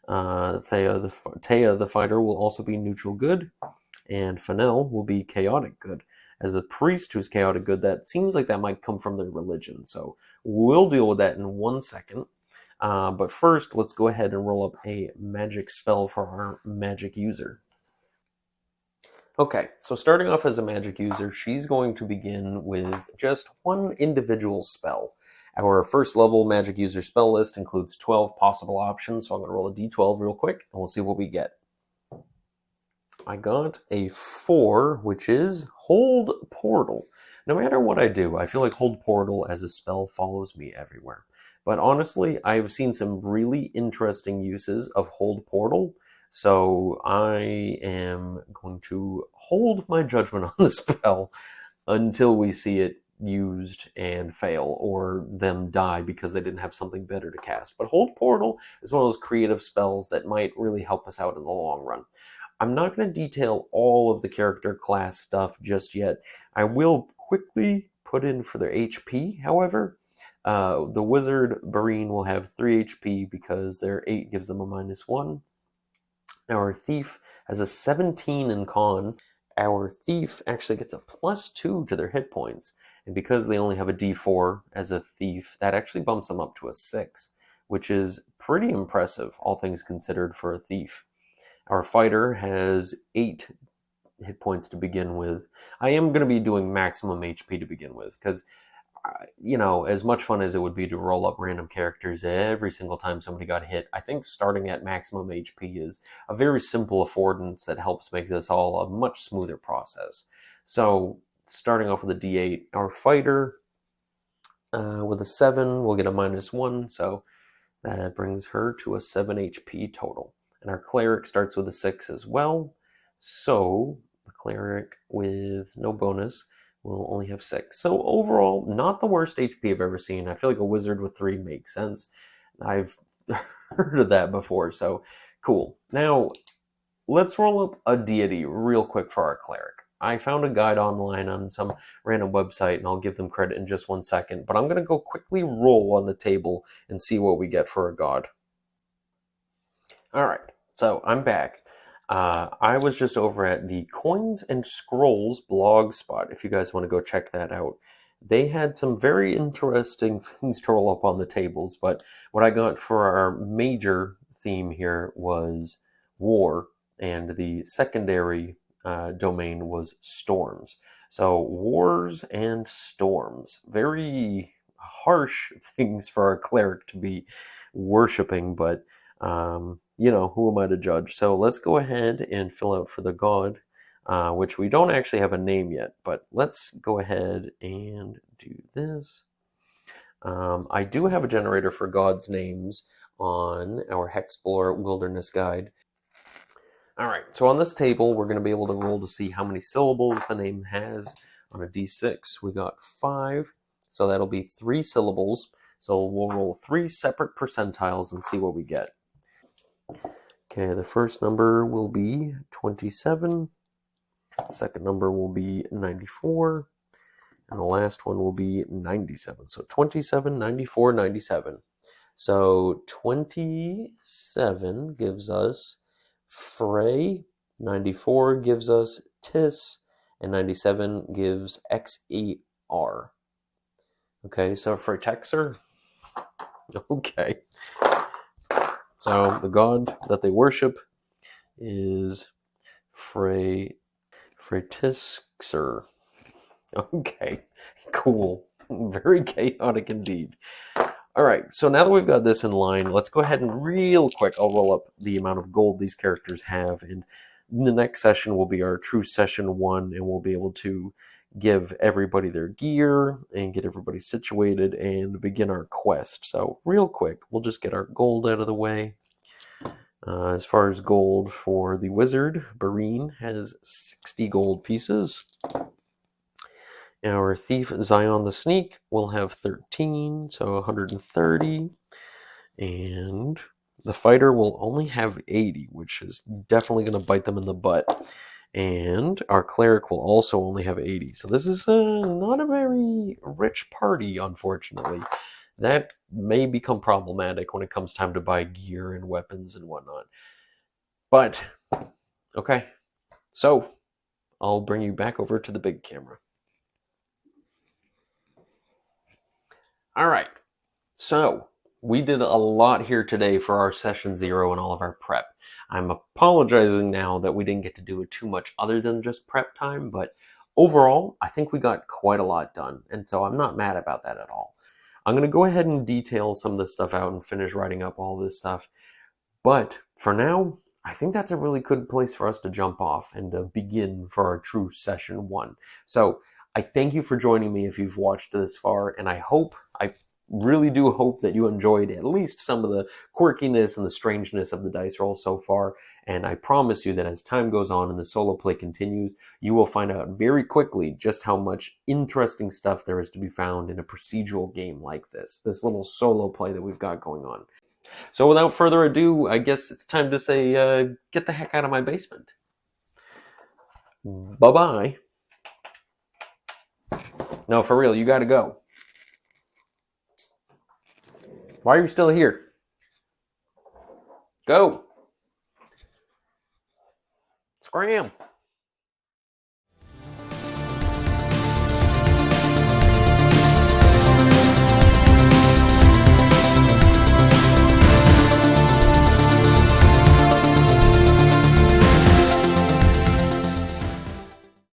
Thea the Fighter will also be neutral good. And Fennel will be chaotic good. As a priest who's chaotic good, that seems like that might come from their religion. So we'll deal with that in 1 second. But first, let's go ahead and roll up a magic spell for our magic user. Okay, so starting off as a magic user, she's going to begin with just one individual spell. Our first level magic user spell list includes 12 possible options, so I'm going to roll a d12 real quick, and we'll see what we get. I got a 4, which is Hold Portal. No matter what I do, I feel like Hold Portal as a spell follows me everywhere. But honestly, I've seen some really interesting uses of Hold Portal, so I am going to hold my judgment on the spell until we see it used and fail, or them die because they didn't have something better to cast. But Hold Portal is one of those creative spells that might really help us out in the long run. I'm not going to detail all of the character class stuff just yet. I will quickly put in for their HP, however. The wizard Barine will have 3 HP because their 8 gives them a -1. Our thief has a 17 in con. Our thief actually gets a +2 to their hit points. And because they only have a d4 as a thief, that actually bumps them up to a 6, which is pretty impressive, all things considered, for a thief. Our fighter has 8 hit points to begin with. I am going to be doing maximum HP to begin with because, as much fun as it would be to roll up random characters every single time somebody got hit, I think starting at maximum HP is a very simple affordance that helps make this all a much smoother process. So, starting off with a d8, our fighter with a 7 will get a -1, so that brings her to a 7 HP total. And our cleric starts with a 6 as well. So the cleric with no bonus will only have 6. So overall, not the worst HP I've ever seen. I feel like a wizard with 3 makes sense. I've heard of that before, so cool. Now, let's roll up a deity real quick for our cleric. I found a guide online on some random website, and I'll give them credit in just 1 second. But I'm going to go quickly roll on the table and see what we get for a god. All right, so I'm back. I was just over at the Coins and Scrolls blog spot, if you guys want to go check that out. They had some very interesting things to roll up on the tables, but what I got for our major theme here was war, and the secondary domain was storms. So wars and storms, very harsh things for our cleric to be worshipping, but who am I to judge? So let's go ahead and fill out for the god, which we don't actually have a name yet, but let's go ahead and do this. I do have a generator for gods' names on our Hexplorer Wilderness Guide. All right, so on this table, we're going to be able to roll to see how many syllables the name has. On a d6, we got 5, so that'll be 3 syllables. So we'll roll 3 separate percentiles and see what we get. Okay, the first number will be 27, the second number will be 94, and the last one will be 97. So 27, 94, 97. So 27 gives us Frey, 94 gives us Tis, and 97 gives XER. Okay, so for Texer, okay. So the god that they worship is Freytisxer. Okay, cool. Very chaotic indeed. All right, so now that we've got this in line, let's go ahead and real quick, I'll roll up the amount of gold these characters have, and the next session will be our true session 1, and we'll be able to give everybody their gear and get everybody situated and begin our quest. So real quick, we'll just get our gold out of the way. As far as gold for the wizard, Bareen has 60 gold pieces. Our thief, Zion the Sneak, will have 13, so 130. And the fighter will only have 80, which is definitely going to bite them in the butt. And our cleric will also only have 80. So this is not a very rich party, unfortunately. That may become problematic when it comes time to buy gear and weapons and whatnot. But, okay. So, I'll bring you back over to the big camera. Alright. So, we did a lot here today for our session 0 and all of our prep. I'm apologizing now that we didn't get to do it too much other than just prep time, but overall, I think we got quite a lot done, and so I'm not mad about that at all. I'm going to go ahead and detail some of this stuff out and finish writing up all this stuff, but for now, I think that's a really good place for us to jump off and to begin for our true session 1. So, I thank you for joining me if you've watched this far, and I really do hope that you enjoyed at least some of the quirkiness and the strangeness of the dice roll so far, and I promise you that as time goes on and the solo play continues, you will find out very quickly just how much interesting stuff there is to be found in a procedural game like this little solo play that we've got going on. So without further ado, I guess it's time to say, get the heck out of my basement. Bye-bye. No, for real, you gotta go. Why are you still here? Go. Scram.